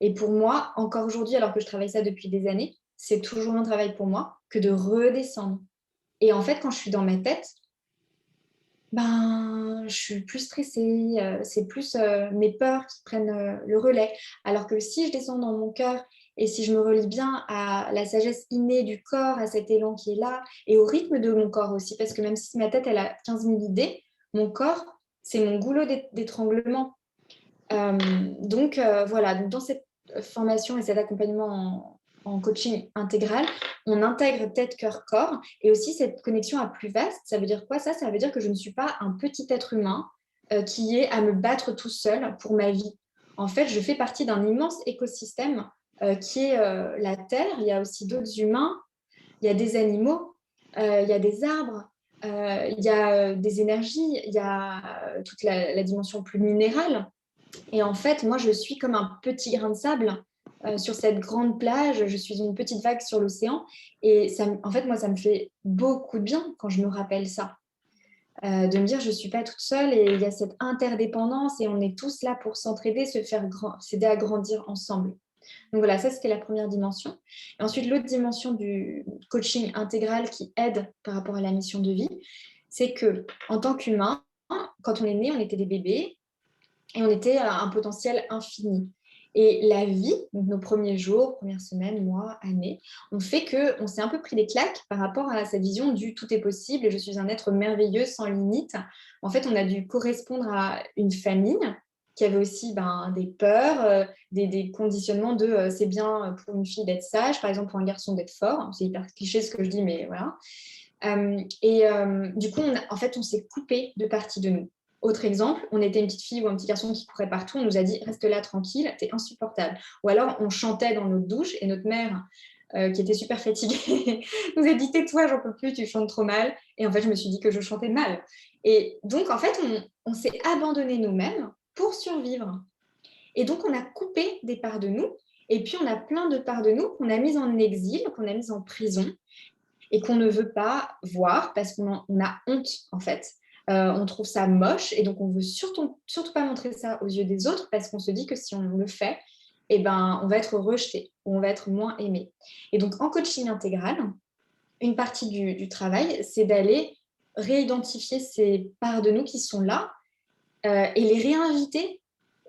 Et pour moi, encore aujourd'hui, alors que je travaille ça depuis des années, c'est toujours un travail pour moi que de redescendre. Et en fait, quand je suis dans ma tête, je suis plus stressée, c'est plus mes peurs qui prennent le relais. Alors que si je descends dans mon cœur et si je me relie bien à la sagesse innée du corps, à cet élan qui est là, et au rythme de mon corps aussi, parce que même si ma tête, elle a 15 000 idées, mon corps, c'est mon goulot d'étranglement. Voilà, donc dans cette formation et cet accompagnement en coaching intégral, on intègre tête, cœur, corps et aussi cette connexion à plus vaste. Ça veut dire quoi ça? Ça veut dire que je ne suis pas un petit être humain qui est à me battre tout seul pour ma vie. En fait, je fais partie d'un immense écosystème qui est la Terre. Il y a aussi d'autres humains, il y a des animaux, il y a des arbres, il y a des énergies, il y a toute la dimension plus minérale. Et en fait, moi, je suis comme un petit grain de sable sur cette grande plage. Je suis une petite vague sur l'océan. Et ça, en fait, moi, ça me fait beaucoup de bien quand je me rappelle ça. De me dire, je ne suis pas toute seule et il y a cette interdépendance et on est tous là pour s'entraider, s'aider à grandir ensemble. Donc voilà, ça, c'était la première dimension. Et ensuite, l'autre dimension du coaching intégral qui aide par rapport à la mission de vie, c'est que en tant qu'humain, quand on est né, on était des bébés et on était à un potentiel infini. Et la vie, donc nos premiers jours, premières semaines, mois, années, on fait qu'on s'est un peu pris des claques par rapport à cette vision du tout est possible et je suis un être merveilleux sans limite. En fait, on a dû correspondre à une famille qui avait aussi des peurs, des conditionnements de c'est bien pour une fille d'être sage, par exemple pour un garçon d'être fort. C'est hyper cliché ce que je dis, mais voilà. Du coup, en fait, on s'est coupé de parties de nous. Autre exemple, on était une petite fille ou un petit garçon qui courait partout, on nous a dit reste là tranquille, t'es insupportable. Ou alors on chantait dans notre douche et notre mère, qui était super fatiguée, nous a dit tais-toi, j'en peux plus, tu chantes trop mal. Et en fait, je me suis dit que je chantais mal. Et donc, en fait, on s'est abandonné nous-mêmes pour survivre. Et donc, on a coupé des parts de nous. Et puis, on a plein de parts de nous qu'on a mises en exil, qu'on a mises en prison. et qu'on ne veut pas voir parce on a honte, en fait. On trouve ça moche et donc on veut surtout pas montrer ça aux yeux des autres parce qu'on se dit que si on le fait, eh ben, on va être rejeté ou on va être moins aimé. Et donc en coaching intégral, une partie du travail, c'est d'aller réidentifier ces parts de nous qui sont là et les réinviter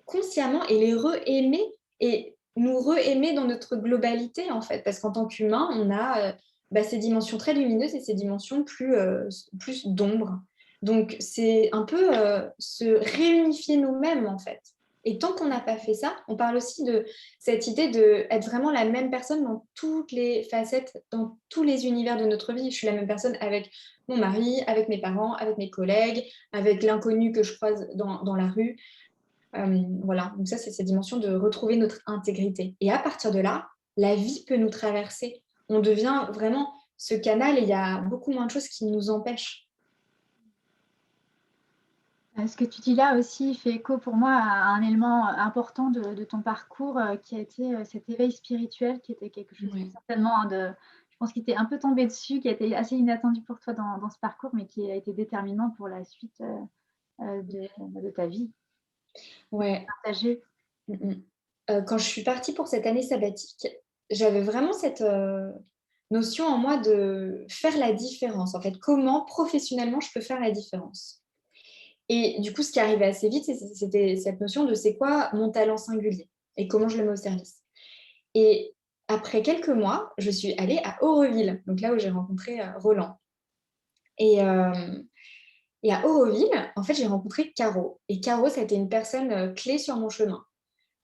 consciemment et les re-aimer et nous re-aimer dans notre globalité, en fait. Parce qu'en tant qu'humain, on a ces dimensions très lumineuses et ces dimensions plus d'ombre. Donc, c'est un peu se réunifier nous-mêmes, en fait. Et tant qu'on n'a pas fait ça, on parle aussi de cette idée d'être vraiment la même personne dans toutes les facettes, dans tous les univers de notre vie. Je suis la même personne avec mon mari, avec mes parents, avec mes collègues, avec l'inconnu que je croise dans la rue. Voilà, donc ça, c'est cette dimension de retrouver notre intégrité. Et à partir de là, la vie peut nous traverser. On devient vraiment ce canal et il y a beaucoup moins de choses qui nous empêchent. Ce que tu dis là aussi fait écho pour moi à un élément important de ton parcours qui a été cet éveil spirituel, qui était quelque chose Ouais. certainement je pense qu'il t'est un peu tombé dessus, qui a été assez inattendu pour toi dans ce parcours, mais qui a été déterminant pour la suite de ta vie Ouais. partagée. Quand je suis partie pour cette année sabbatique, j'avais vraiment cette notion en moi de faire la différence. En fait, comment professionnellement je peux faire la différence. Et du coup, ce qui arrivait assez vite, c'était cette notion de c'est quoi mon talent singulier et comment je le mets au service. Et après quelques mois, je suis allée à Auroville, donc là où j'ai rencontré Roland. Et, euh, et à Auroville, en fait, j'ai rencontré Caro. Et Caro, ça a été une personne clé sur mon chemin.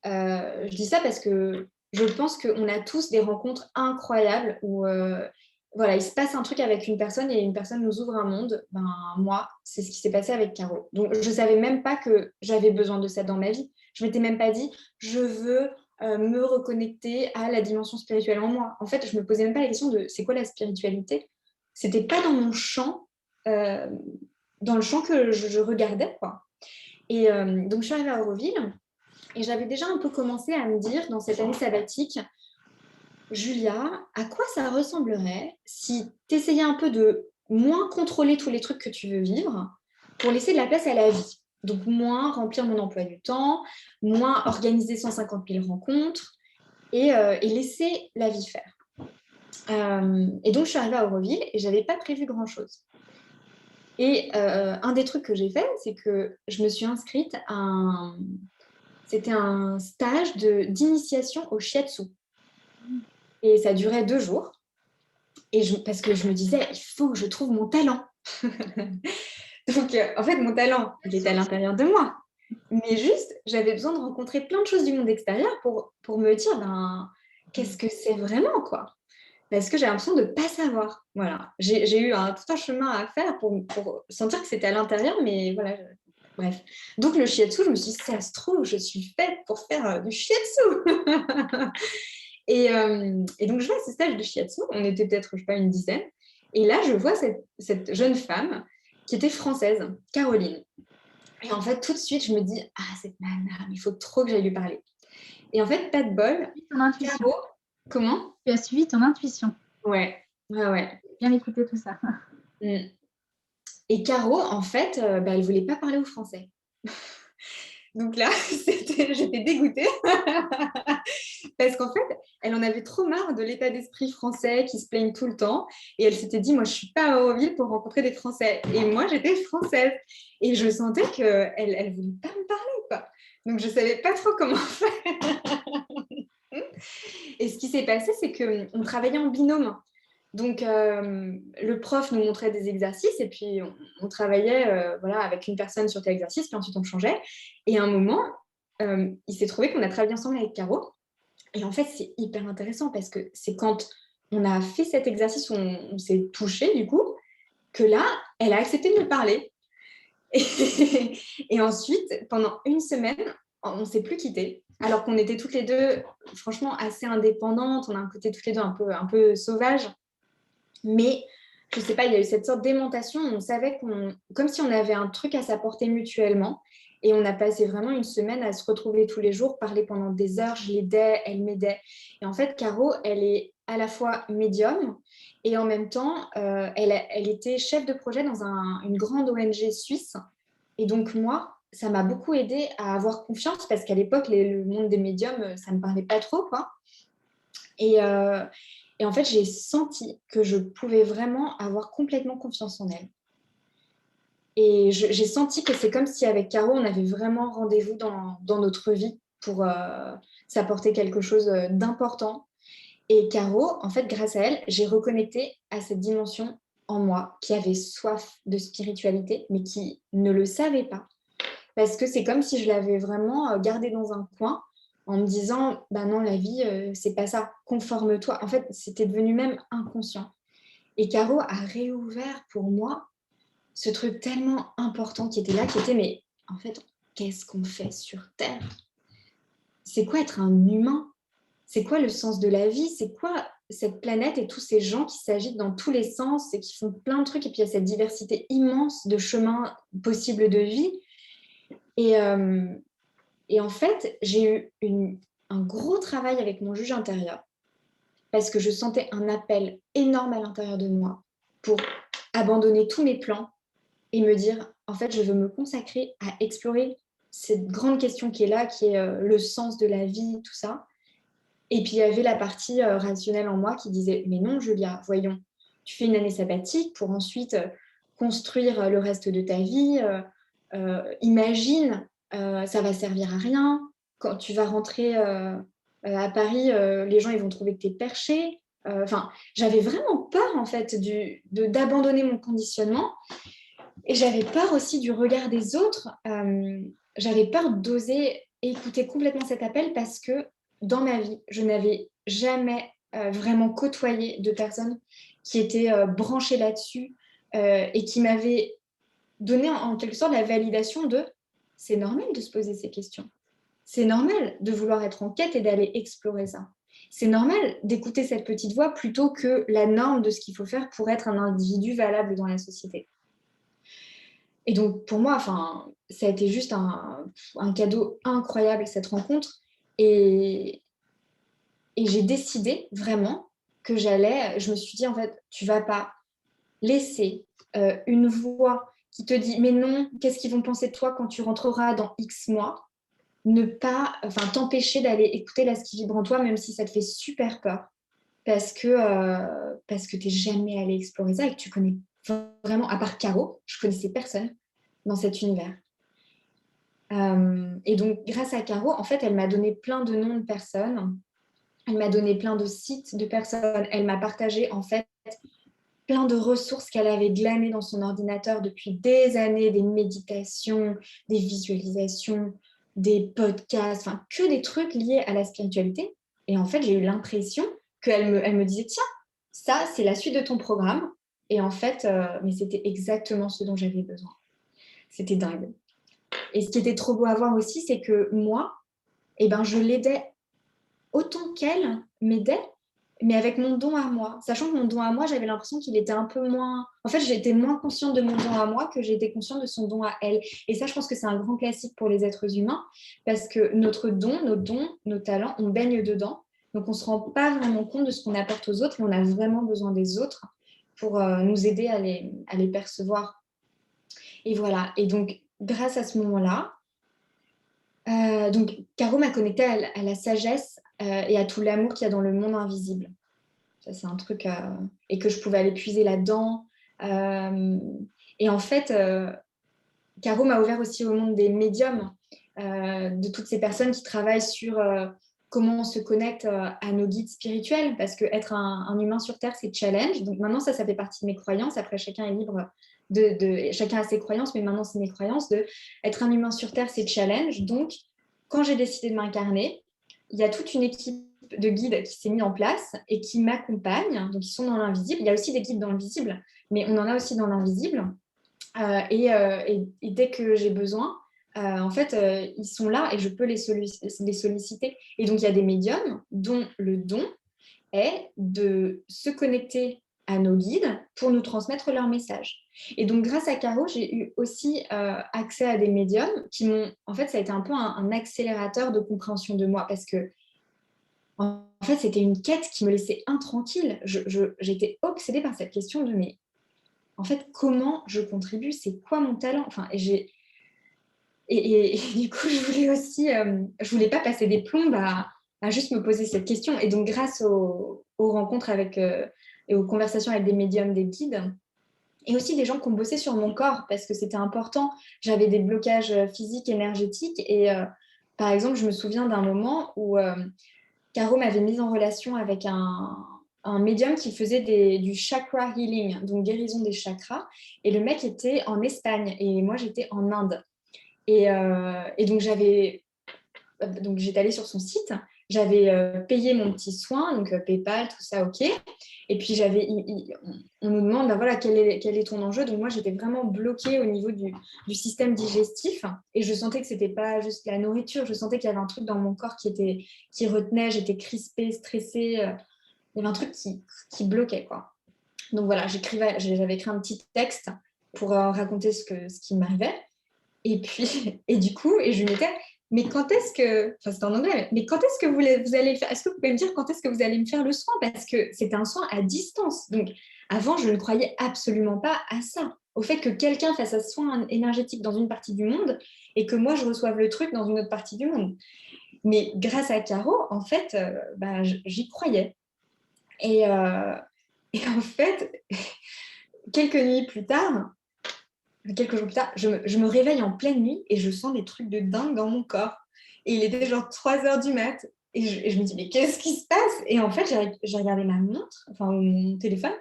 Je dis ça parce que je pense qu'on a tous des rencontres incroyables où voilà, il se passe un truc avec une personne et une personne nous ouvre un monde. Ben, moi, c'est ce qui s'est passé avec Caro. Donc, je ne savais même pas que j'avais besoin de ça dans ma vie. Je ne m'étais même pas dit, je veux me reconnecter à la dimension spirituelle en moi. En fait, je ne me posais même pas la question de c'est quoi la spiritualité. C'était pas dans mon champ, euh, dans le champ que je regardais, quoi. Et donc, je suis arrivée à Auroville. Et j'avais déjà un peu commencé à me dire dans cette année sabbatique, Julia, à quoi ça ressemblerait si tu essayais un peu de moins contrôler tous les trucs que tu veux vivre pour laisser de la place à la vie. Donc moins remplir mon emploi du temps, moins organiser 150 000 rencontres et laisser la vie faire. Et donc je suis arrivée à Auroville et je n'avais pas prévu grand-chose. Et un des trucs que j'ai fait, c'est que je me suis inscrite à c'était un stage d'initiation au shiatsu. Et ça durait 2 jours. Parce que je me disais, il faut que je trouve mon talent. Donc, en fait, mon talent, il était à l'intérieur de moi. Mais juste, j'avais besoin de rencontrer plein de choses du monde extérieur pour me dire, ben, qu'est-ce que c'est vraiment, quoi. Parce que j'ai l'impression de ne pas savoir. Voilà. J'ai eu tout un chemin à faire pour sentir que c'était à l'intérieur, mais voilà. Bref. Donc, le shiatsu, je me suis dit, ça se trouve, je suis faite pour faire du shiatsu. Et donc, je vais à ce stage de shiatsu. On était peut-être, je sais pas, une dizaine. Et là, je vois cette jeune femme qui était française, Caroline. Et en fait, tout de suite, je me dis, ah, cette nana, il faut trop que j'aille lui parler. Et en fait, pas de bol. Ton intuition. Caro, comment? Tu as suivi ton intuition. Ouais, ouais, ouais. Bien écouter tout ça. Mm. Et Caro, en fait, elle ne voulait pas parler au français. Donc là, j'étais dégoûtée parce qu'en fait, elle en avait trop marre de l'état d'esprit français qui se plaignent tout le temps. Et elle s'était dit, moi, je ne suis pas à Auroville pour rencontrer des Français. Et moi, j'étais française. Et je sentais qu'elle ne voulait pas me parler, quoi. Donc, je ne savais pas trop comment faire. Et ce qui s'est passé, c'est qu'on travaillait en binôme. Donc, le prof nous montrait des exercices et puis on travaillait voilà, avec une personne sur tel exercice, puis ensuite on changeait. Et à un moment, il s'est trouvé qu'on a travaillé ensemble avec Caro. Et en fait, c'est hyper intéressant parce que c'est quand on a fait cet exercice où on s'est touché, du coup, que là, elle a accepté de me parler. Et ensuite, pendant une semaine, on ne s'est plus quittés. Alors qu'on était toutes les deux, franchement, assez indépendantes. On a un côté toutes les deux un peu sauvage. Mais je ne sais pas, il y a eu cette sorte d'aimantation. On savait comme si on avait un truc à s'apporter mutuellement. Et on a passé vraiment une semaine à se retrouver tous les jours, parler pendant des heures. Je l'aidais, elle m'aidait. Et en fait, Caro, elle est à la fois médium Et en même temps, elle était chef de projet dans une grande ONG suisse. Et donc, moi, ça m'a beaucoup aidée à avoir confiance parce qu'à l'époque, le monde des médiums, ça ne me parlait pas trop, quoi. Et, euh, et en fait, j'ai senti que je pouvais vraiment avoir complètement confiance en elle. Et j'ai senti que c'est comme si avec Caro, on avait vraiment rendez-vous dans notre vie pour s'apporter quelque chose d'important. Et Caro, en fait, grâce à elle, j'ai reconnecté à cette dimension en moi qui avait soif de spiritualité, mais qui ne le savait pas. Parce que c'est comme si je l'avais vraiment gardée dans un coin en me disant, bah non, la vie, c'est pas ça, conforme-toi. En fait, c'était devenu même inconscient. Et Caro a réouvert pour moi ce truc tellement important qui était là, qui était, mais en fait, qu'est-ce qu'on fait sur Terre? C'est quoi être un humain? C'est quoi le sens de la vie? C'est quoi cette planète et tous ces gens qui s'agitent dans tous les sens et qui font plein de trucs? Et puis il y a cette diversité immense de chemins possibles de vie. Et, euh, et en fait, j'ai eu un gros travail avec mon juge intérieur parce que je sentais un appel énorme à l'intérieur de moi pour abandonner tous mes plans et me dire, en fait, je veux me consacrer à explorer cette grande question qui est là, qui est le sens de la vie, tout ça. Et puis, il y avait la partie rationnelle en moi qui disait, mais non, Julia, voyons, tu fais une année sabbatique pour ensuite construire le reste de ta vie. Imagine, ça va servir à rien. Quand tu vas rentrer à Paris, les gens ils vont trouver que tu es perché. Enfin, j'avais vraiment peur en fait d'abandonner mon conditionnement et j'avais peur aussi du regard des autres. J'avais peur d'oser écouter complètement cet appel parce que dans ma vie, je n'avais jamais vraiment côtoyé de personnes qui étaient branchées là-dessus et qui m'avaient donné en quelque sorte la validation de c'est normal de se poser ces questions. C'est normal de vouloir être en quête et d'aller explorer ça. C'est normal d'écouter cette petite voix plutôt que la norme de ce qu'il faut faire pour être un individu valable dans la société. Et donc, pour moi, enfin, ça a été juste un cadeau incroyable, cette rencontre. Et, et j'ai décidé vraiment que je me suis dit, en fait, tu vas pas laisser une voix qui te dit, mais non, qu'est-ce qu'ils vont penser de toi quand tu rentreras dans X mois? Ne pas, enfin, t'empêcher d'aller écouter là ce qui vibre en toi, même si ça te fait super peur. Parce que tu n'es jamais allé explorer ça et que tu connais vraiment, à part Caro, je connaissais personne dans cet univers. Et donc, grâce à Caro, en fait, elle m'a donné plein de noms de personnes. Elle m'a donné plein de sites de personnes. Elle m'a partagé, en fait, plein de ressources qu'elle avait glanées dans son ordinateur depuis des années, des méditations, des visualisations, des podcasts, enfin, que des trucs liés à la spiritualité. Et en fait, j'ai eu l'impression elle me disait, tiens, ça, c'est la suite de ton programme. Et en fait, mais c'était exactement ce dont j'avais besoin. C'était dingue. Et ce qui était trop beau à voir aussi, c'est que moi, eh ben, je l'aidais autant qu'elle m'aidait, mais avec mon don à moi. Sachant que mon don à moi, j'avais l'impression qu'il était un peu moins... En fait, j'étais moins consciente de mon don à moi que j'étais consciente de son don à elle. Et ça, je pense que c'est un grand classique pour les êtres humains, parce que notre don, nos dons, nos talents, on baigne dedans. Donc, on ne se rend pas vraiment compte de ce qu'on apporte aux autres, et on a vraiment besoin des autres pour nous aider à les percevoir. Et voilà. Et donc, grâce à ce moment-là, donc, Caro m'a connectée à la sagesse et à tout l'amour qu'il y a dans le monde invisible. Ça, c'est un truc... et que je pouvais aller puiser là-dedans. Et en fait, Caro m'a ouvert aussi au monde des médiums, de toutes ces personnes qui travaillent sur comment on se connecte à nos guides spirituels, parce qu'être un humain sur Terre, c'est challenge. Donc maintenant, ça fait partie de mes croyances. Après, chacun est libre chacun a ses croyances, mais maintenant, c'est mes croyances de être un humain sur Terre, c'est challenge. Donc, quand j'ai décidé de m'incarner, il y a toute une équipe de guides qui s'est mise en place et qui m'accompagnent. Donc, ils sont dans l'invisible. Il y a aussi des guides dans le visible, mais on en a aussi dans l'invisible. Et dès que j'ai besoin, en fait, ils sont là et je peux les solliciter. Et donc, il y a des médiums dont le don est de se connecter à nos guides pour nous transmettre leurs messages. Et donc, grâce à Caro, j'ai eu aussi accès à des médiums qui m'ont... En fait, ça a été un peu un accélérateur de compréhension de moi parce que En fait, c'était une quête qui me laissait intranquille. J'étais obsédée par cette question de, mais en fait, comment je contribue? C'est quoi mon talent? Enfin, et du coup, je voulais aussi, je voulais pas passer des plombes à juste me poser cette question. Et donc, grâce aux rencontres avec, et aux conversations avec des médiums, des guides, et aussi des gens qui ont bossé sur mon corps, parce que c'était important. J'avais des blocages physiques, énergétiques. Et par exemple, je me souviens d'un moment où Caro m'avait mise en relation avec un médium qui faisait du chakra healing, donc guérison des chakras. Et le mec était en Espagne et moi, j'étais en Inde. Et donc j'étais allée sur son site, j'avais payé mon petit soin, donc PayPal, tout ça, ok. Et puis on nous demande, ben voilà, quel est ton enjeu. Donc moi, j'étais vraiment bloquée au niveau du système digestif, et je sentais que c'était pas juste la nourriture, je sentais qu'il y avait un truc dans mon corps qui retenait, j'étais crispée, stressée, il y avait un truc qui bloquait, quoi. Donc voilà, j'avais écrit un petit texte pour raconter ce qui m'arrivait. Et puis, et du coup, et je lui mettais, mais quand est-ce que, enfin c'était en anglais, mais quand est-ce que vous allez faire, est-ce que vous pouvez me dire quand est-ce que vous allez me faire le soin? Parce que c'était un soin à distance. Donc, avant, je ne croyais absolument pas à ça, au fait que quelqu'un fasse un soin énergétique dans une partie du monde et que moi, je reçoive le truc dans une autre partie du monde. Mais grâce à Caro, en fait, bah, j'y croyais. Et, euh, et en fait, quelques nuits plus tard, quelques jours plus tard, je me réveille en pleine nuit et je sens des trucs de dingue dans mon corps. Et il était genre 3 heures du mat. Et je me dis, mais qu'est-ce qui se passe? Et en fait, j'ai regardé ma montre, enfin mon téléphone,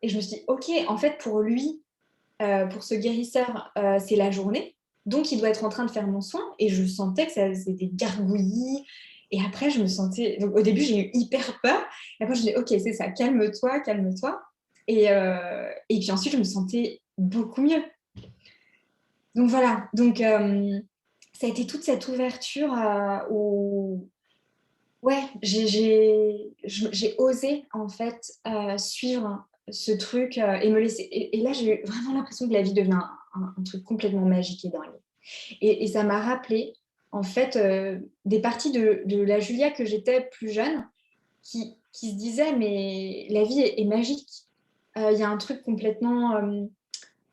et je me suis dit, ok, en fait, pour lui, pour ce guérisseur, c'est la journée. Donc, il doit être en train de faire mon soin. Et je sentais que c'était gargouillis. Et après, je me sentais. Donc, au début, j'ai eu hyper peur. Et après, je me dis, ok, c'est ça, calme-toi, calme-toi. Et puis ensuite, je me sentais beaucoup mieux. Donc voilà, donc ça a été toute cette ouverture où ouais, j'ai osé en fait suivre ce truc et me laisser. Et là, j'ai eu vraiment l'impression que la vie devenait un truc complètement magique et dingue. Et ça m'a rappelé en fait des parties de la Julia que j'étais plus jeune qui se disait mais la vie est magique. Il y a un truc complètement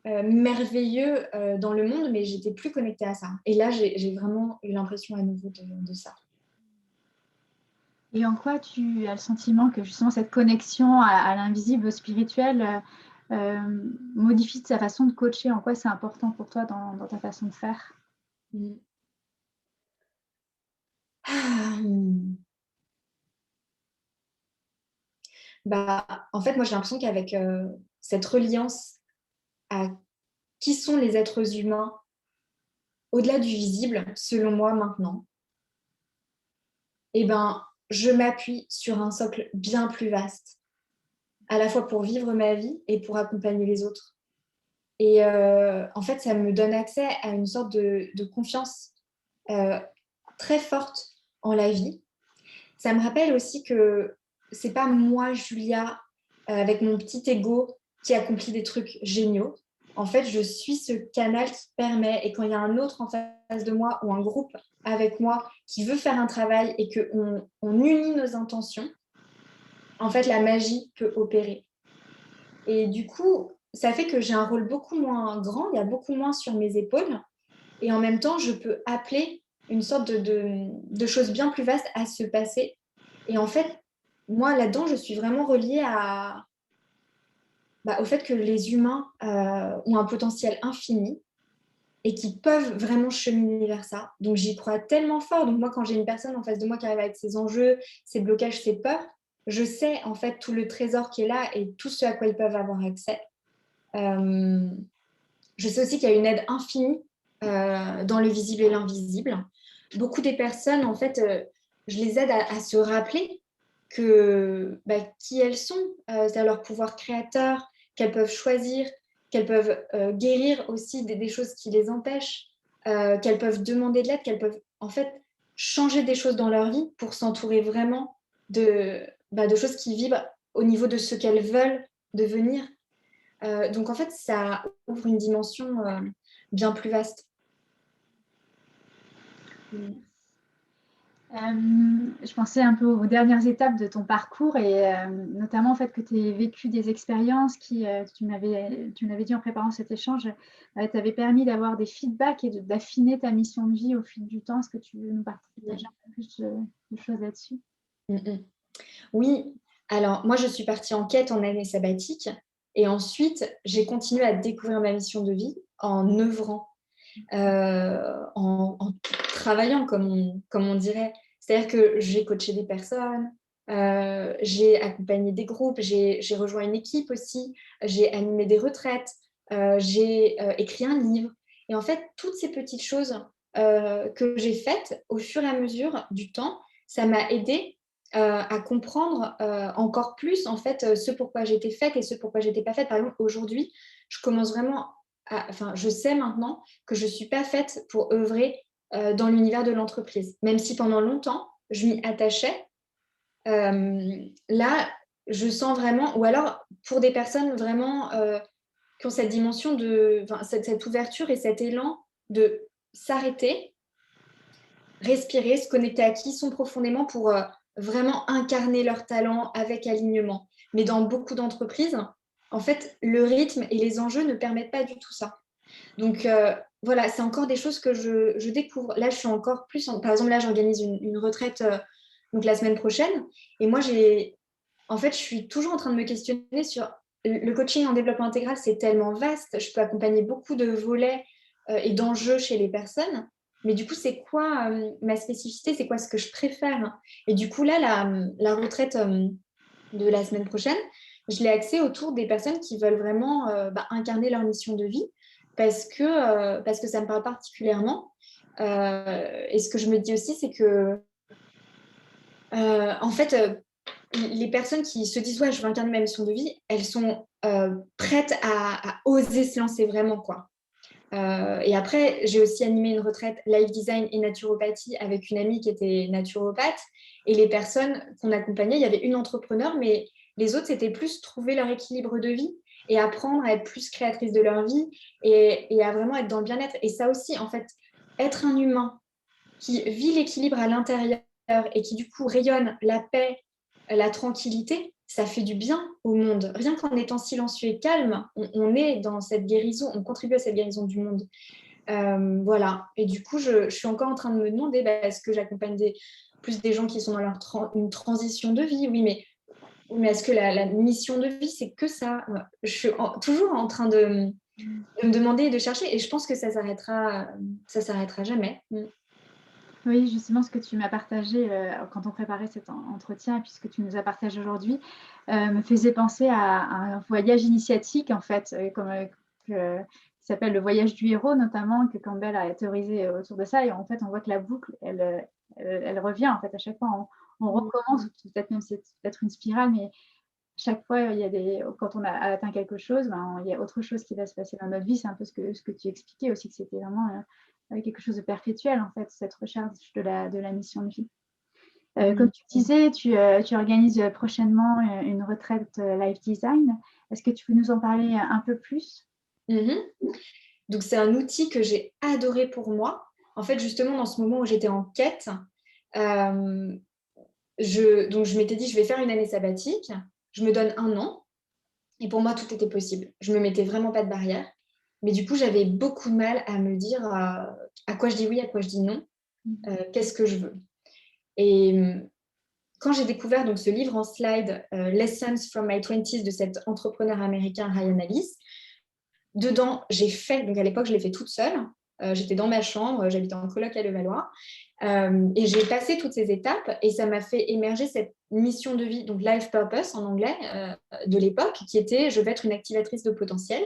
merveilleux dans le monde, mais j'étais plus connectée à ça. Et là, j'ai vraiment eu l'impression à nouveau de ça. Et en quoi tu as le sentiment que justement cette connexion à l'invisible, au spirituel, modifie ta façon de coacher? En quoi c'est important pour toi dans ta façon de faire? Mm. Ah, hmm. Bah, en fait, moi, j'ai l'impression qu'avec cette reliance à qui sont les êtres humains au-delà du visible, selon moi maintenant, eh ben, je m'appuie sur un socle bien plus vaste, à la fois pour vivre ma vie et pour accompagner les autres. Et en fait, ça me donne accès à une sorte de confiance euh, très forte en la vie. Ça me rappelle aussi que c'est pas moi, Julia, avec mon petit ego, qui accomplit des trucs géniaux. En fait, je suis ce canal qui permet, et quand il y a un autre en face de moi ou un groupe avec moi qui veut faire un travail et qu'on unit nos intentions, en fait, la magie peut opérer. Et du coup, ça fait que j'ai un rôle beaucoup moins grand, il y a beaucoup moins sur mes épaules. Et en même temps, je peux appeler une sorte de choses bien plus vastes à se passer. Et en fait, moi, là-dedans, je suis vraiment reliée au fait que les humains ont un potentiel infini et qui peuvent vraiment cheminer vers ça. Donc, j'y crois tellement fort. Donc, moi, quand j'ai une personne en face de moi qui arrive avec ses enjeux, ses blocages, ses peurs, je sais en fait tout le trésor qui est là et tout ce à quoi ils peuvent avoir accès. Euh, je sais aussi qu'il y a une aide infinie dans le visible et l'invisible. Beaucoup des personnes, en fait, je les aide à se rappeler qui elles sont, c'est-à-dire leur pouvoir créateur, qu'elles peuvent choisir, qu'elles peuvent guérir aussi des choses qui les empêchent, qu'elles peuvent demander de l'aide, qu'elles peuvent en fait changer des choses dans leur vie pour s'entourer vraiment de choses qui vibrent au niveau de ce qu'elles veulent devenir. Donc en fait, ça ouvre une dimension bien plus vaste. Mm. Je pensais un peu aux dernières étapes de ton parcours et notamment en fait que tu aies vécu des expériences qui, tu m'avais dit en préparant cet échange, t'avaient permis d'avoir des feedbacks et d'affiner ta mission de vie au fil du temps. Est-ce que tu veux nous partager un peu plus de choses là-dessus? Mm, mm. Oui, alors moi je suis partie en quête en année sabbatique et ensuite j'ai continué à découvrir ma mission de vie en œuvrant, en travaillant comme on dirait. C'est-à-dire que j'ai coaché des personnes, j'ai accompagné des groupes, j'ai rejoint une équipe aussi, j'ai animé des retraites, j'ai écrit un livre. Et en fait, toutes ces petites choses que j'ai faites au fur et à mesure du temps, ça m'a aidé à comprendre encore plus en fait ce pourquoi j'étais faite et ce pourquoi j'étais pas faite. Par exemple, aujourd'hui, je commence vraiment enfin, je sais maintenant que je suis pas faite pour œuvrer dans l'univers de l'entreprise, même si pendant longtemps je m'y attachais. Là, je sens vraiment, ou alors pour des personnes vraiment qui ont cette dimension de, enfin, cette ouverture et cet élan de s'arrêter, respirer, se connecter à qui ils sont profondément pour vraiment incarner leur talent avec alignement. Mais dans beaucoup d'entreprises, en fait, le rythme et les enjeux ne permettent pas du tout ça. Donc voilà, c'est encore des choses que je découvre. Là, je suis encore plus, par exemple, là, j'organise une retraite donc la semaine prochaine. Et moi, en fait, je suis toujours en train de me questionner sur le coaching en développement intégral, c'est tellement vaste. Je peux accompagner beaucoup de volets et d'enjeux chez les personnes. Mais du coup, c'est quoi ma spécificité? C'est quoi ce que je préfère? Et du coup, là, la retraite de la semaine prochaine, je l'ai axée autour des personnes qui veulent vraiment incarner leur mission de vie parce que ça me parle particulièrement. Et ce que je me dis aussi, c'est que, en fait, les personnes qui se disent ouais, je veux incarner ma mission de vie, elles sont prêtes à oser se lancer vraiment, quoi. Et après, j'ai aussi animé une retraite life design et naturopathie avec une amie qui était naturopathe. Et les personnes qu'on accompagnait, il y avait une entrepreneur, mais les autres, c'était plus trouver leur équilibre de vie et apprendre à être plus créatrice de leur vie et à vraiment être dans le bien-être. Et ça aussi, en fait, être un humain qui vit l'équilibre à l'intérieur et qui du coup rayonne la paix, la tranquillité, ça fait du bien au monde. Rien qu'en étant silencieux et calme, on est dans cette guérison, on contribue à cette guérison du monde. Voilà. Et du coup, je suis encore en train de me demander, est-ce que j'accompagne plus des gens qui sont dans une transition de vie? Oui, mais est-ce que la mission de vie, c'est que ça? Je suis toujours en train de me demander et de chercher, et je pense que ça s'arrêtera jamais. Oui, justement, ce que tu m'as partagé quand on préparait cet entretien et puis ce que tu nous as partagé aujourd'hui me faisait penser à un voyage initiatique, en fait, qui s'appelle le voyage du héros, notamment, que Campbell a théorisé autour de ça. Et en fait, on voit que la boucle, elle revient, en fait, à chaque fois. On recommence, peut-être même c'est peut-être une spirale, mais chaque fois, quand on a atteint quelque chose, il y a autre chose qui va se passer dans notre vie. C'est un peu ce que tu expliquais aussi, que c'était vraiment quelque chose de perpétuel, en fait, cette recherche de la mission de vie. Comme tu disais, tu organises prochainement une retraite life design. Est-ce que tu peux nous en parler un peu plus? Donc, c'est un outil que j'ai adoré pour moi. En fait, justement, dans ce moment où j'étais en quête, donc je m'étais dit, je vais faire une année sabbatique, je me donne un an, et pour moi, tout était possible. Je me mettais vraiment pas de barrière. Mais du coup, j'avais beaucoup de mal à me dire à quoi je dis oui, à quoi je dis non, qu'est-ce que je veux. Et quand j'ai découvert donc, ce livre en slide, Lessons from My Twenties de cet entrepreneur américain Ryan Ellis, dedans, j'ai fait, donc à l'époque, je l'ai fait toute seule. J'étais dans ma chambre, j'habitais en coloc à Levallois. Et j'ai passé toutes ces étapes et ça m'a fait émerger cette mission de vie, donc life purpose en anglais, de l'époque, qui était je vais être une activatrice de potentiel.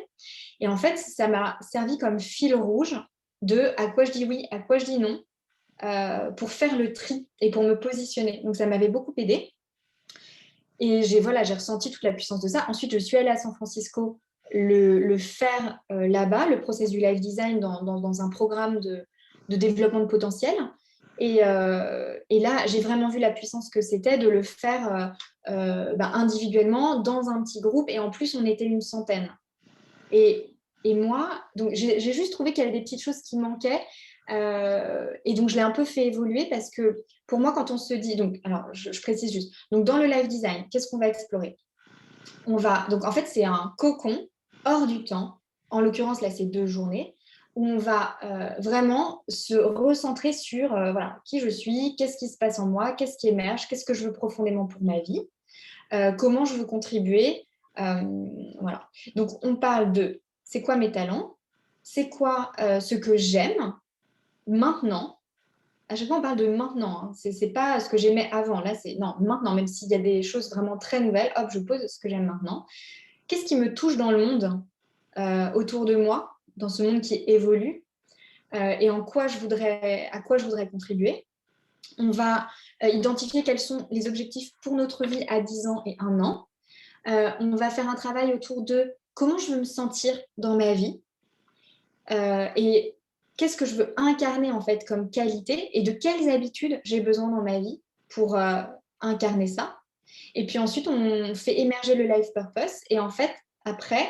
Et en fait, ça m'a servi comme fil rouge de à quoi je dis oui, à quoi je dis non, pour faire le tri et pour me positionner. Donc ça m'avait beaucoup aidé. Et j'ai ressenti toute la puissance de ça. Ensuite, je suis allée à San Francisco le faire là-bas, le process du life design dans un programme de développement de potentiel. Et là, j'ai vraiment vu la puissance que c'était de le faire individuellement dans un petit groupe. Et en plus, on était une centaine. Et moi, donc j'ai juste trouvé qu'il y avait des petites choses qui manquaient. Et donc, je l'ai un peu fait évoluer parce que pour moi, quand on se dit, donc, alors je précise juste, donc dans le life design, qu'est-ce qu'on va explorer? Donc en fait, c'est un cocon hors du temps. En l'occurrence, là, c'est 2 journées où on va vraiment se recentrer sur voilà, qui je suis, qu'est-ce qui se passe en moi, qu'est-ce qui émerge, qu'est-ce que je veux profondément pour ma vie, comment je veux contribuer. Voilà. Donc, on parle de c'est quoi mes talents, c'est quoi ce que j'aime maintenant. À chaque fois, on parle de maintenant. Hein. C'est pas ce que j'aimais avant. Là, c'est non, maintenant, même s'il y a des choses vraiment très nouvelles, hop, je pose ce que j'aime maintenant. Qu'est-ce qui me touche dans le monde autour de moi, dans ce monde qui évolue et à quoi je voudrais contribuer. On va identifier quels sont les objectifs pour notre vie à 10 ans et 1 an. On va faire un travail autour de comment je veux me sentir dans ma vie et qu'est-ce que je veux incarner en fait comme qualité et de quelles habitudes j'ai besoin dans ma vie pour incarner ça. Et puis ensuite, on fait émerger le life purpose. Et en fait, après,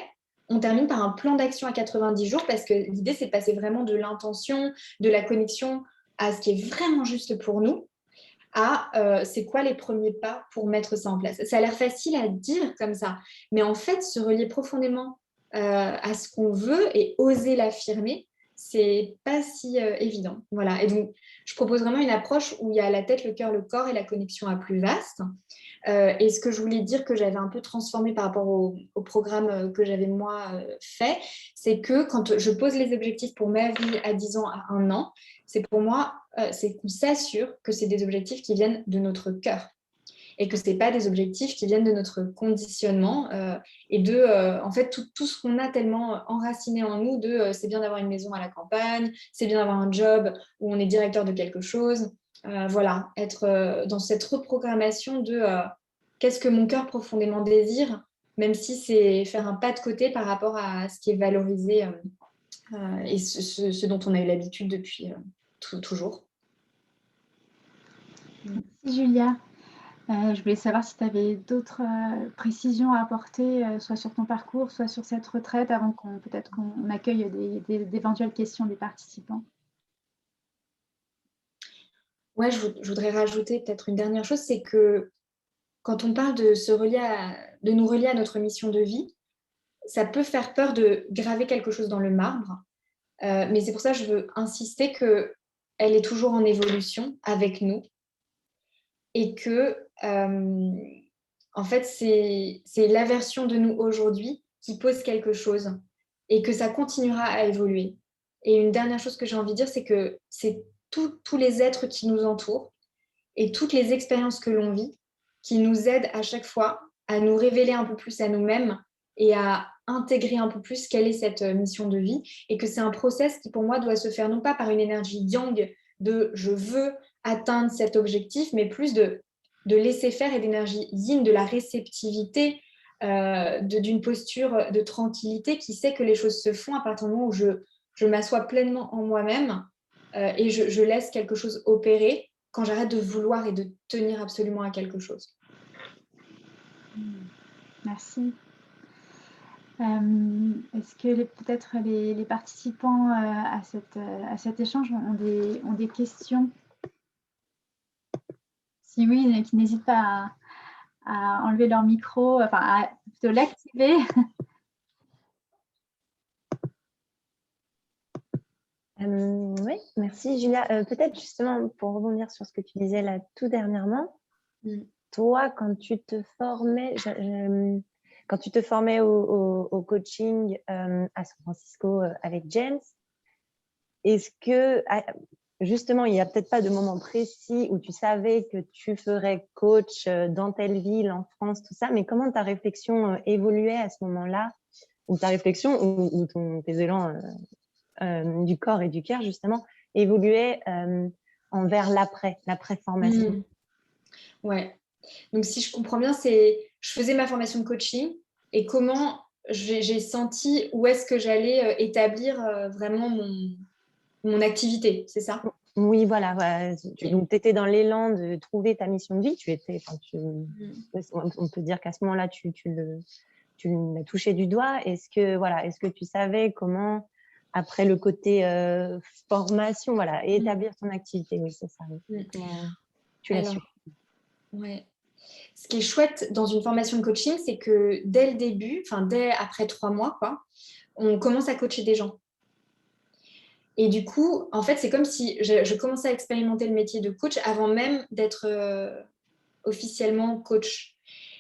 on termine par un plan d'action à 90 jours parce que l'idée, c'est de passer vraiment de l'intention, de la connexion à ce qui est vraiment juste pour nous, à c'est quoi les premiers pas pour mettre ça en place. Ça a l'air facile à dire comme ça, mais en fait, se relier profondément à ce qu'on veut et oser l'affirmer, c'est pas si évident. Voilà. Et donc, je propose vraiment une approche où il y a la tête, le cœur, le corps et la connexion à plus vaste. Et ce que je voulais dire que j'avais un peu transformé par rapport au programme que j'avais moi fait, c'est que quand je pose les objectifs pour ma vie à 10 ans, à 1 an, c'est pour moi, c'est qu'on s'assure que c'est des objectifs qui viennent de notre cœur et que ce n'est pas des objectifs qui viennent de notre conditionnement et de, en fait, tout ce qu'on a tellement enraciné en nous de c'est bien d'avoir une maison à la campagne, c'est bien d'avoir un job où on est directeur de quelque chose. Voilà, être dans cette reprogrammation de qu'est-ce que mon cœur profondément désire, même si c'est faire un pas de côté par rapport à ce qui est valorisé et ce dont on a eu l'habitude depuis toujours. Merci Julia. Je voulais savoir si tu avais d'autres précisions à apporter, soit sur ton parcours, soit sur cette retraite, avant peut-être qu'on accueille d'éventuelles questions des participants. Ouais, je voudrais rajouter peut-être une dernière chose, c'est que quand on parle de nous relier à notre mission de vie, ça peut faire peur de graver quelque chose dans le marbre. Mais c'est pour ça que je veux insister qu'elle est toujours en évolution avec nous et que, en fait, c'est la version de nous aujourd'hui qui pose quelque chose et que ça continuera à évoluer. Et une dernière chose que j'ai envie de dire, c'est que c'est tous les êtres qui nous entourent et toutes les expériences que l'on vit qui nous aident à chaque fois à nous révéler un peu plus à nous-mêmes et à intégrer un peu plus quelle est cette mission de vie et que c'est un process qui pour moi doit se faire non pas par une énergie yang de je veux atteindre cet objectif, mais plus de laisser faire et d'énergie yin, de la réceptivité, d'une posture de tranquillité qui sait que les choses se font à partir du moment où je m'assois pleinement en moi-même et je laisse quelque chose opérer quand j'arrête de vouloir et de tenir absolument à quelque chose. Merci. Est-ce que peut-être les participants à cet échange ont des questions? Si oui, qui n'hésitent pas à enlever leur micro, enfin à plutôt l'activer. Oui, merci Julia. Peut-être justement pour rebondir sur ce que tu disais là tout dernièrement, toi quand tu te formais, au coaching à San Francisco avec James, est-ce que justement il n'y a peut-être pas de moment précis où tu savais que tu ferais coach dans telle ville en France, tout ça, mais comment ta réflexion évoluait à ce moment-là, ou ta réflexion ou tes élans du corps et du cœur, justement, évoluer envers l'après-formation. Ouais. Donc, si je comprends bien, je faisais ma formation de coaching et comment j'ai senti où est-ce que j'allais établir vraiment mon activité, c'est ça? Oui, voilà. Donc, tu étais dans l'élan de trouver ta mission de vie. On peut dire qu'à ce moment-là, tu l'as touché du doigt. Est-ce que tu savais comment, après le côté formation, établir ton activité? Oui, c'est ça. Oui. tu l'as su? Ouais. Ce qui est chouette dans une formation de coaching, c'est que dès le début, dès après 3 mois, quoi, on commence à coacher des gens. Et du coup, en fait, c'est comme si je commençais à expérimenter le métier de coach avant même d'être officiellement coach.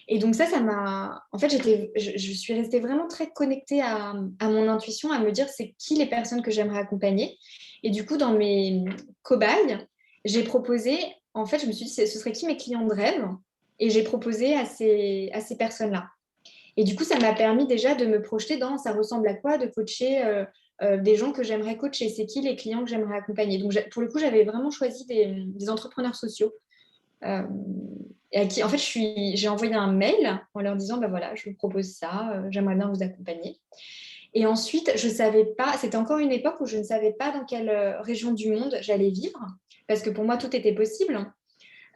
Et donc ça m'a... En fait, je suis restée vraiment très connectée à mon intuition, à me dire c'est qui les personnes que j'aimerais accompagner. Et du coup, dans mes cobayes, j'ai proposé, en fait, je me suis dit ce serait qui mes clients de rêve. Et j'ai proposé à ces personnes-là. Et du coup, ça m'a permis déjà de me projeter dans ça ressemble à quoi de coacher des gens que j'aimerais coacher. C'est qui les clients que j'aimerais accompagner. Donc, pour le coup, j'avais vraiment choisi des entrepreneurs sociaux. Et à qui, en fait, j'ai envoyé un mail en leur disant, bah voilà, je vous propose ça, j'aimerais bien vous accompagner. Et ensuite, je ne savais pas, c'était encore une époque où je ne savais pas dans quelle région du monde j'allais vivre, parce que pour moi, tout était possible.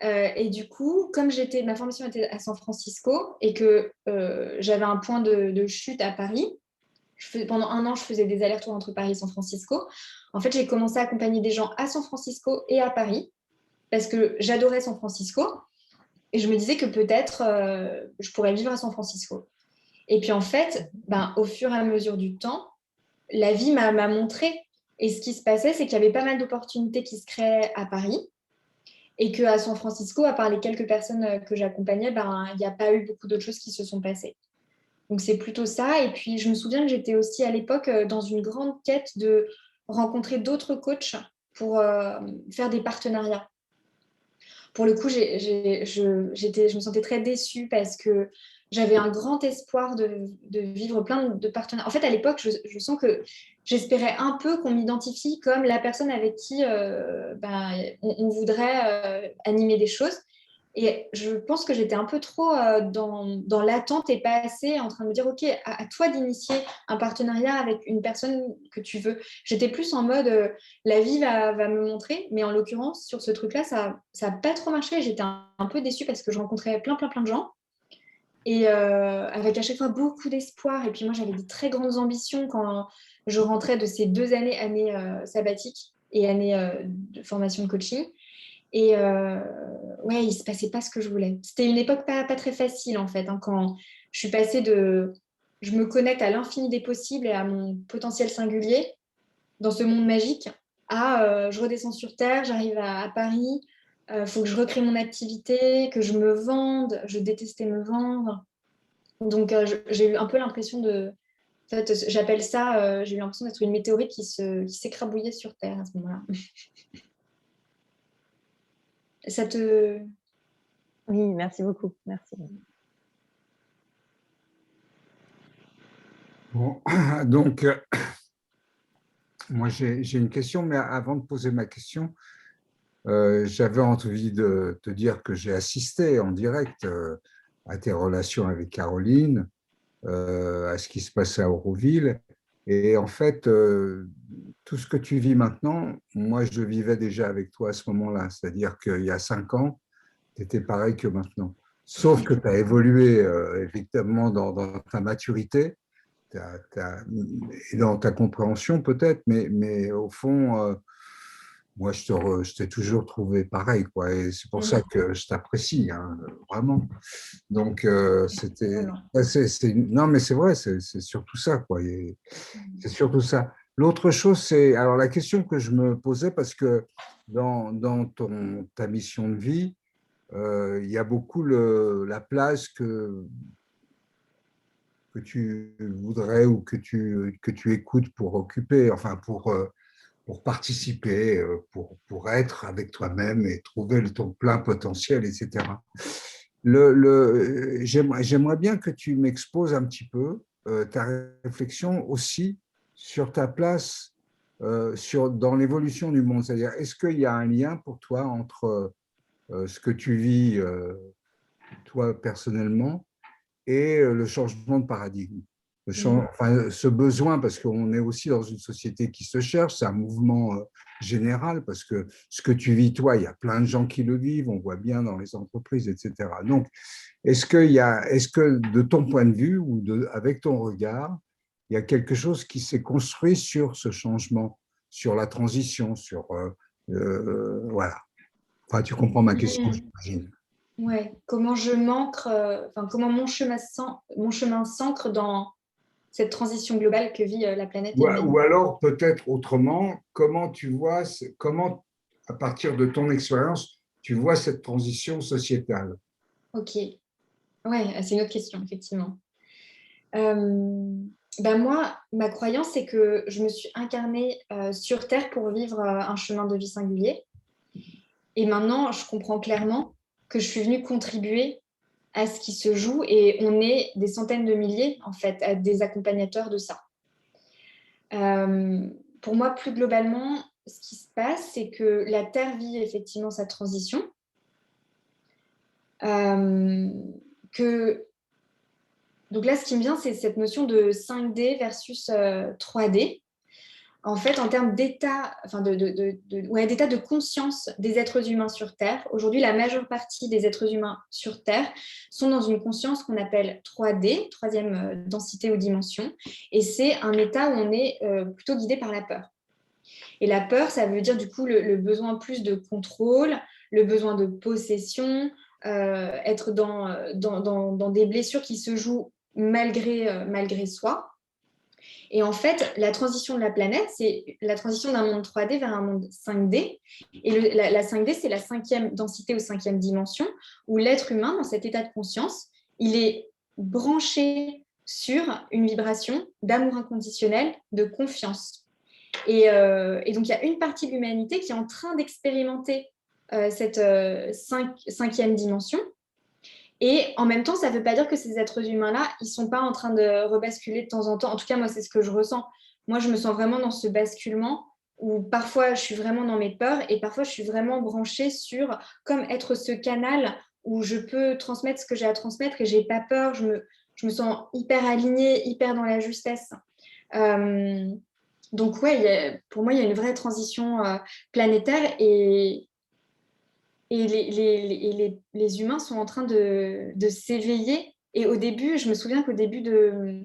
Et du coup, comme ma formation était à San Francisco et que j'avais un point de chute à Paris, pendant 1 an, je faisais des allers-retours entre Paris et San Francisco. En fait, j'ai commencé à accompagner des gens à San Francisco et à Paris parce que j'adorais San Francisco et je me disais que peut-être je pourrais vivre à San Francisco. Et puis en fait, au fur et à mesure du temps, la vie m'a montré. Et ce qui se passait, c'est qu'il y avait pas mal d'opportunités qui se créaient à Paris. Et qu'à San Francisco, à part les quelques personnes que j'accompagnais, il n'y a pas eu beaucoup d'autres choses qui se sont passées. Donc, c'est plutôt ça. Et puis, je me souviens que j'étais aussi à l'époque dans une grande quête de rencontrer d'autres coachs pour faire des partenariats. Pour le coup, je me sentais très déçue parce que j'avais un grand espoir de vivre plein de partenaires. En fait, à l'époque, je sens que j'espérais un peu qu'on m'identifie comme la personne avec qui on voudrait animer des choses. Et je pense que j'étais un peu trop dans l'attente et pas assez en train de me dire, OK, à toi d'initier un partenariat avec une personne que tu veux. J'étais plus en mode, la vie va me montrer, mais en l'occurrence, sur ce truc-là, ça n'a pas trop marché. J'étais un peu déçue parce que je rencontrais plein de gens et avec à chaque fois beaucoup d'espoir. Et puis moi, j'avais des très grandes ambitions quand je rentrais de ces 2 années sabbatiques et années de formation de coaching. Et ouais, il ne se passait pas ce que je voulais. C'était une époque pas très facile, en fait, quand je suis passée de... Je me connecte à l'infini des possibles et à mon potentiel singulier dans ce monde magique, je redescends sur Terre, j'arrive à Paris, faut que je recrée mon activité, que je me vende. Je détestais me vendre. Donc, j'ai eu un peu l'impression de... En fait, j'appelle ça... j'ai eu l'impression d'être une météorite qui s'écrabouillait sur Terre à ce moment-là. Ça te... Oui, merci beaucoup. Merci. Bon, donc, moi, j'ai une question, mais avant de poser ma question, j'avais envie de te dire que j'ai assisté en direct à tes relations avec Caroline, à ce qui se passait à Auroville. Et en fait, tout ce que tu vis maintenant, moi, je vivais déjà avec toi à ce moment-là. C'est-à-dire qu'il y a 5 ans, tu étais pareil que maintenant. Sauf que tu as évolué effectivement dans ta maturité et dans ta compréhension peut-être, mais au fond, moi, je t'ai toujours trouvé pareil, quoi. Et c'est pour ça que je t'apprécie, hein, vraiment. Donc, non, mais c'est vrai, c'est surtout ça, quoi. C'est surtout ça. L'autre chose, c'est, alors la question que je me posais, parce que dans ta mission de vie, il y a beaucoup la place que tu voudrais ou que tu écoutes pour occuper, enfin pour participer, pour être avec toi-même et trouver ton plein potentiel, etc. J'aimerais bien que tu m'exposes un petit peu ta réflexion aussi sur ta place dans l'évolution du monde. C'est-à-dire, est-ce qu'il y a un lien pour toi entre ce que tu vis, toi, personnellement, et le changement de paradigme. Enfin, ce besoin, parce qu'on est aussi dans une société qui se cherche, c'est un mouvement général, parce que ce que tu vis, toi, il y a plein de gens qui le vivent, on voit bien dans les entreprises, etc. Donc, est-ce que de ton point de vue ou avec ton regard, il y a quelque chose qui s'est construit sur ce changement, sur la transition, voilà. Enfin, tu comprends ma question, j'imagine. Ouais. Comment je m'ancre, comment mon chemin s'ancre dans cette transition globale que vit la planète et Ou l'humanité. alors, peut-être autrement, comment tu vois, comment, à partir de ton expérience, tu vois cette transition sociétale? Ok. Ouais, c'est une autre question, effectivement. Moi, ma croyance, c'est que je me suis incarnée sur Terre pour vivre un chemin de vie singulier. Et maintenant, je comprends clairement que je suis venue contribuer à ce qui se joue et on est des centaines de milliers, en fait, à des accompagnateurs de ça. Pour moi, plus globalement, ce qui se passe, c'est que la Terre vit effectivement sa transition. Donc là, ce qui me vient, c'est cette notion de 5D versus 3D. En fait, en termes d'état, d'état de conscience des êtres humains sur Terre, aujourd'hui, la majeure partie des êtres humains sur Terre sont dans une conscience qu'on appelle 3D, troisième densité ou dimension, et c'est un état où on est plutôt guidé par la peur. Et la peur, ça veut dire du coup le besoin plus de contrôle, le besoin de possession, être dans des blessures qui se jouent malgré soi. Et en fait, la transition de la planète, c'est la transition d'un monde 3D vers un monde 5D. Et la 5D, c'est la cinquième densité ou cinquième dimension, où l'être humain, dans cet état de conscience, il est branché sur une vibration d'amour inconditionnel, de confiance. Et donc, il y a une partie de l'humanité qui est en train d'expérimenter cette cinquième dimension. Et en même temps, ça ne veut pas dire que ces êtres humains-là, ils ne sont pas en train de rebasculer de temps en temps. En tout cas, moi, c'est ce que je ressens. Moi, je me sens vraiment dans ce basculement où parfois, je suis vraiment dans mes peurs et parfois, je suis vraiment branchée sur comme être ce canal où je peux transmettre ce que j'ai à transmettre et je n'ai pas peur. Je me sens hyper alignée, hyper dans la justesse. Donc, ouais, pour moi, il y a une vraie transition planétaire et les humains sont en train de s'éveiller. Et au début, je me souviens qu'au début de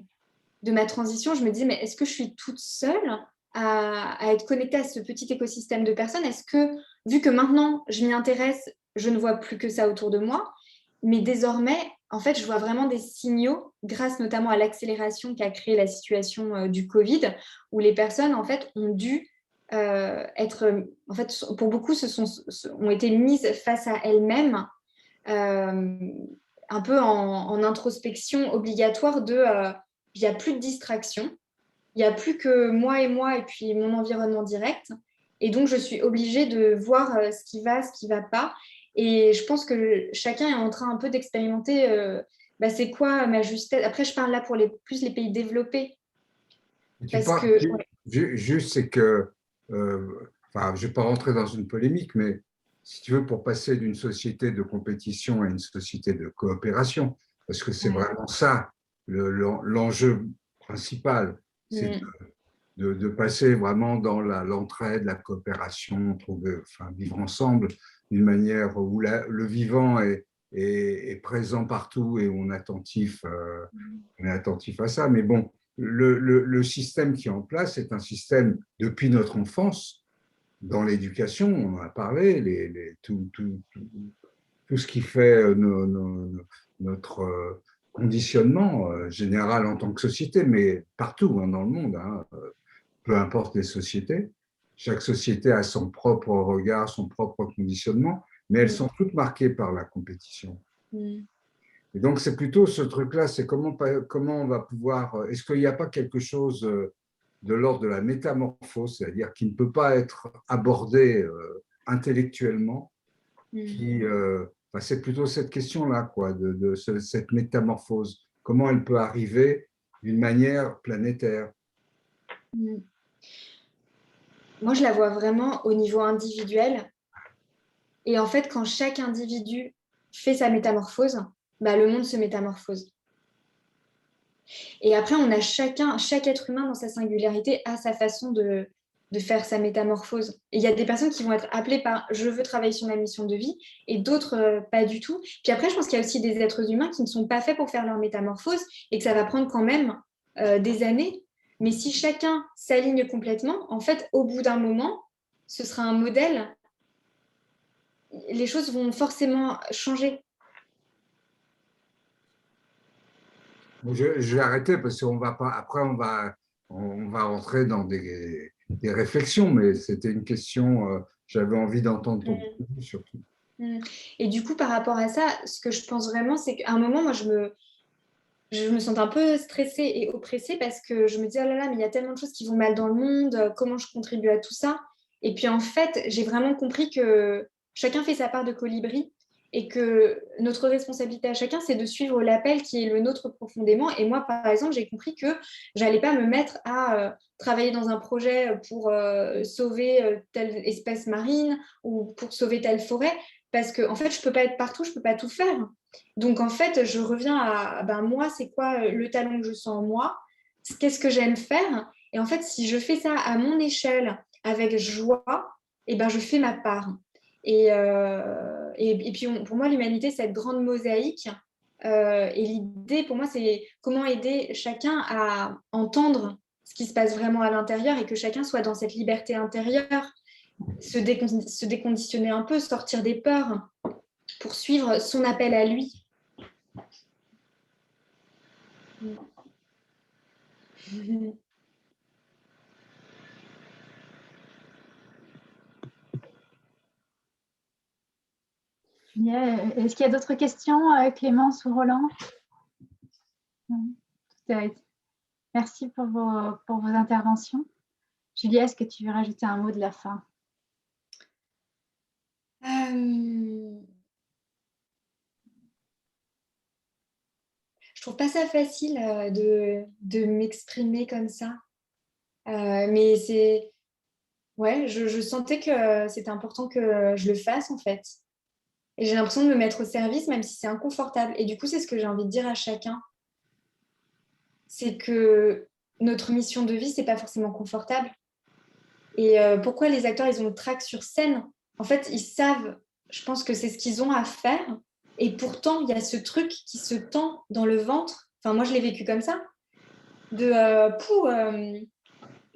ma transition, je me disais, mais est-ce que je suis toute seule à être connectée à ce petit écosystème de personnes? Est-ce que, vu que maintenant, je m'y intéresse, je ne vois plus que ça autour de moi, mais désormais, en fait, je vois vraiment des signaux, grâce notamment à l'accélération qu'a créée la situation du Covid, où les personnes, en fait, ont dû en fait, pour beaucoup, ont été mises face à elles-mêmes, un peu en introspection obligatoire il n'y a plus de distraction, il n'y a plus que moi et puis mon environnement direct. Et donc, je suis obligée de voir ce qui va pas. Et je pense que chacun est en train un peu d'expérimenter c'est quoi ma justesse. Après, je parle là pour plus les pays développés. Parce que, Juste, c'est que, je ne vais pas rentrer dans une polémique, mais si tu veux, pour passer d'une société de compétition à une société de coopération, parce que c'est vraiment ça l'enjeu principal, c'est de passer vraiment dans l'entraide, la coopération, vivre ensemble d'une manière où le vivant est présent partout et on est attentif à ça. Mais bon, le système qui est en place est un système depuis notre enfance, dans l'éducation, on en a parlé, tout ce qui fait notre conditionnement général en tant que société, mais partout dans le monde, peu importe les sociétés. Chaque société a son propre regard, son propre conditionnement, mais elles sont toutes marquées par la compétition. Et donc, c'est plutôt ce truc-là, c'est comment on va pouvoir... Est-ce qu'il n'y a pas quelque chose de l'ordre de la métamorphose, c'est-à-dire qui ne peut pas être abordé intellectuellement, c'est plutôt cette question-là, quoi, cette métamorphose. Comment elle peut arriver d'une manière planétaire? Moi, je la vois vraiment au niveau individuel. Et en fait, quand chaque individu fait sa métamorphose, le monde se métamorphose. Et après, on a chaque être humain dans sa singularité a sa façon de faire sa métamorphose. Et il y a des personnes qui vont être appelées par « je veux travailler sur ma mission de vie » et d'autres pas du tout. Puis après, je pense qu'il y a aussi des êtres humains qui ne sont pas faits pour faire leur métamorphose et que ça va prendre quand même des années. Mais si chacun s'aligne complètement, en fait, au bout d'un moment, ce sera un modèle les choses vont forcément changer. Je vais arrêter parce qu'on va pas. Après, on va entrer dans des réflexions, mais c'était une question. J'avais envie d'entendre ton point de vue surtout. Et du coup, par rapport à ça, ce que je pense vraiment, c'est qu'à un moment, moi, je me sens un peu stressée et oppressée parce que je me dis, oh là là, mais il y a tellement de choses qui vont mal dans le monde, comment je contribue à tout ça? Et puis en fait, j'ai vraiment compris que chacun fait sa part de colibri et que notre responsabilité à chacun, c'est de suivre l'appel qui est le nôtre profondément. Et moi, par exemple, j'ai compris que j'allais pas me mettre à travailler dans un projet pour sauver telle espèce marine ou pour sauver telle forêt, parce que en fait, je peux pas être partout, je peux pas tout faire. Donc, en fait, je reviens à ben, moi, c'est quoi le talent que je sens en moi? Qu'est-ce que j'aime faire? Et en fait, si je fais ça à mon échelle, avec joie, et ben, je fais ma part. Et puis, pour moi, l'humanité, c'est cette grande mosaïque. Et l'idée, pour moi, c'est comment aider chacun à entendre ce qui se passe vraiment à l'intérieur et que chacun soit dans cette liberté intérieure, se déconditionner un peu, sortir des peurs pour suivre son appel à lui. Est-ce qu'il y a d'autres questions, Clémence ou Roland? Merci pour vos interventions. Julia, est-ce que tu veux rajouter un mot de la fin? Je trouve pas ça facile de m'exprimer comme ça. Mais c'est... Ouais, je sentais que c'était important que je le fasse, en fait. Et j'ai l'impression de me mettre au service, même si c'est inconfortable. Et du coup, c'est ce que j'ai envie de dire à chacun. C'est que notre mission de vie, c'est pas forcément confortable. Et pourquoi les acteurs, ils ont le trac sur scène? En fait, ils savent, je pense que c'est ce qu'ils ont à faire. Et pourtant, il y a ce truc qui se tend dans le ventre. Enfin, moi, je l'ai vécu comme ça.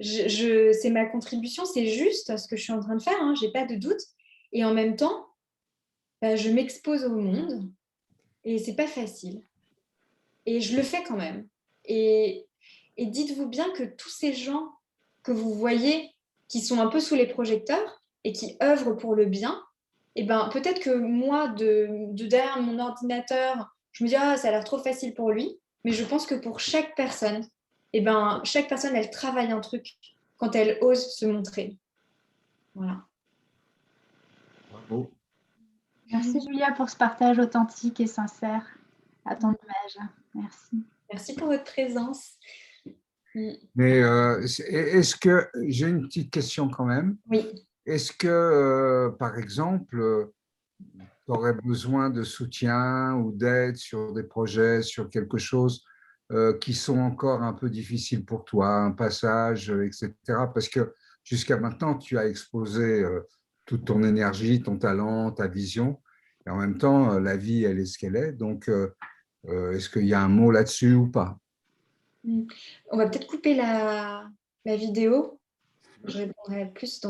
C'est ma contribution, c'est juste ce que je suis en train de faire, hein, j'ai pas de doute. Et en même temps, bah, je m'expose au monde et c'est pas facile. Et je le fais quand même. Et dites-vous bien que tous ces gens que vous voyez qui sont un peu sous les projecteurs et qui œuvrent pour le bien, et ben, peut-être que moi, de derrière mon ordinateur, je me dis, ah, ça a l'air trop facile pour lui. Mais je pense que pour chaque personne, et ben, chaque personne, elle travaille un truc quand elle ose se montrer. Voilà. Bravo. Merci Julia pour ce partage authentique et sincère à ton image. Merci. Merci pour votre présence. Mais est-ce que, j'ai une petite question quand même, Oui. est-ce que, par exemple, tu aurais besoin de soutien ou d'aide sur des projets, sur quelque chose qui sont encore un peu difficiles pour toi, un passage, etc. Parce que jusqu'à maintenant, tu as exposé toute ton énergie, ton talent, ta vision, et en même temps, la vie, elle est ce qu'elle est. Donc, est-ce qu'il y a un mot là-dessus ou pas? On va peut-être couper la vidéo. Je répondrai plus dans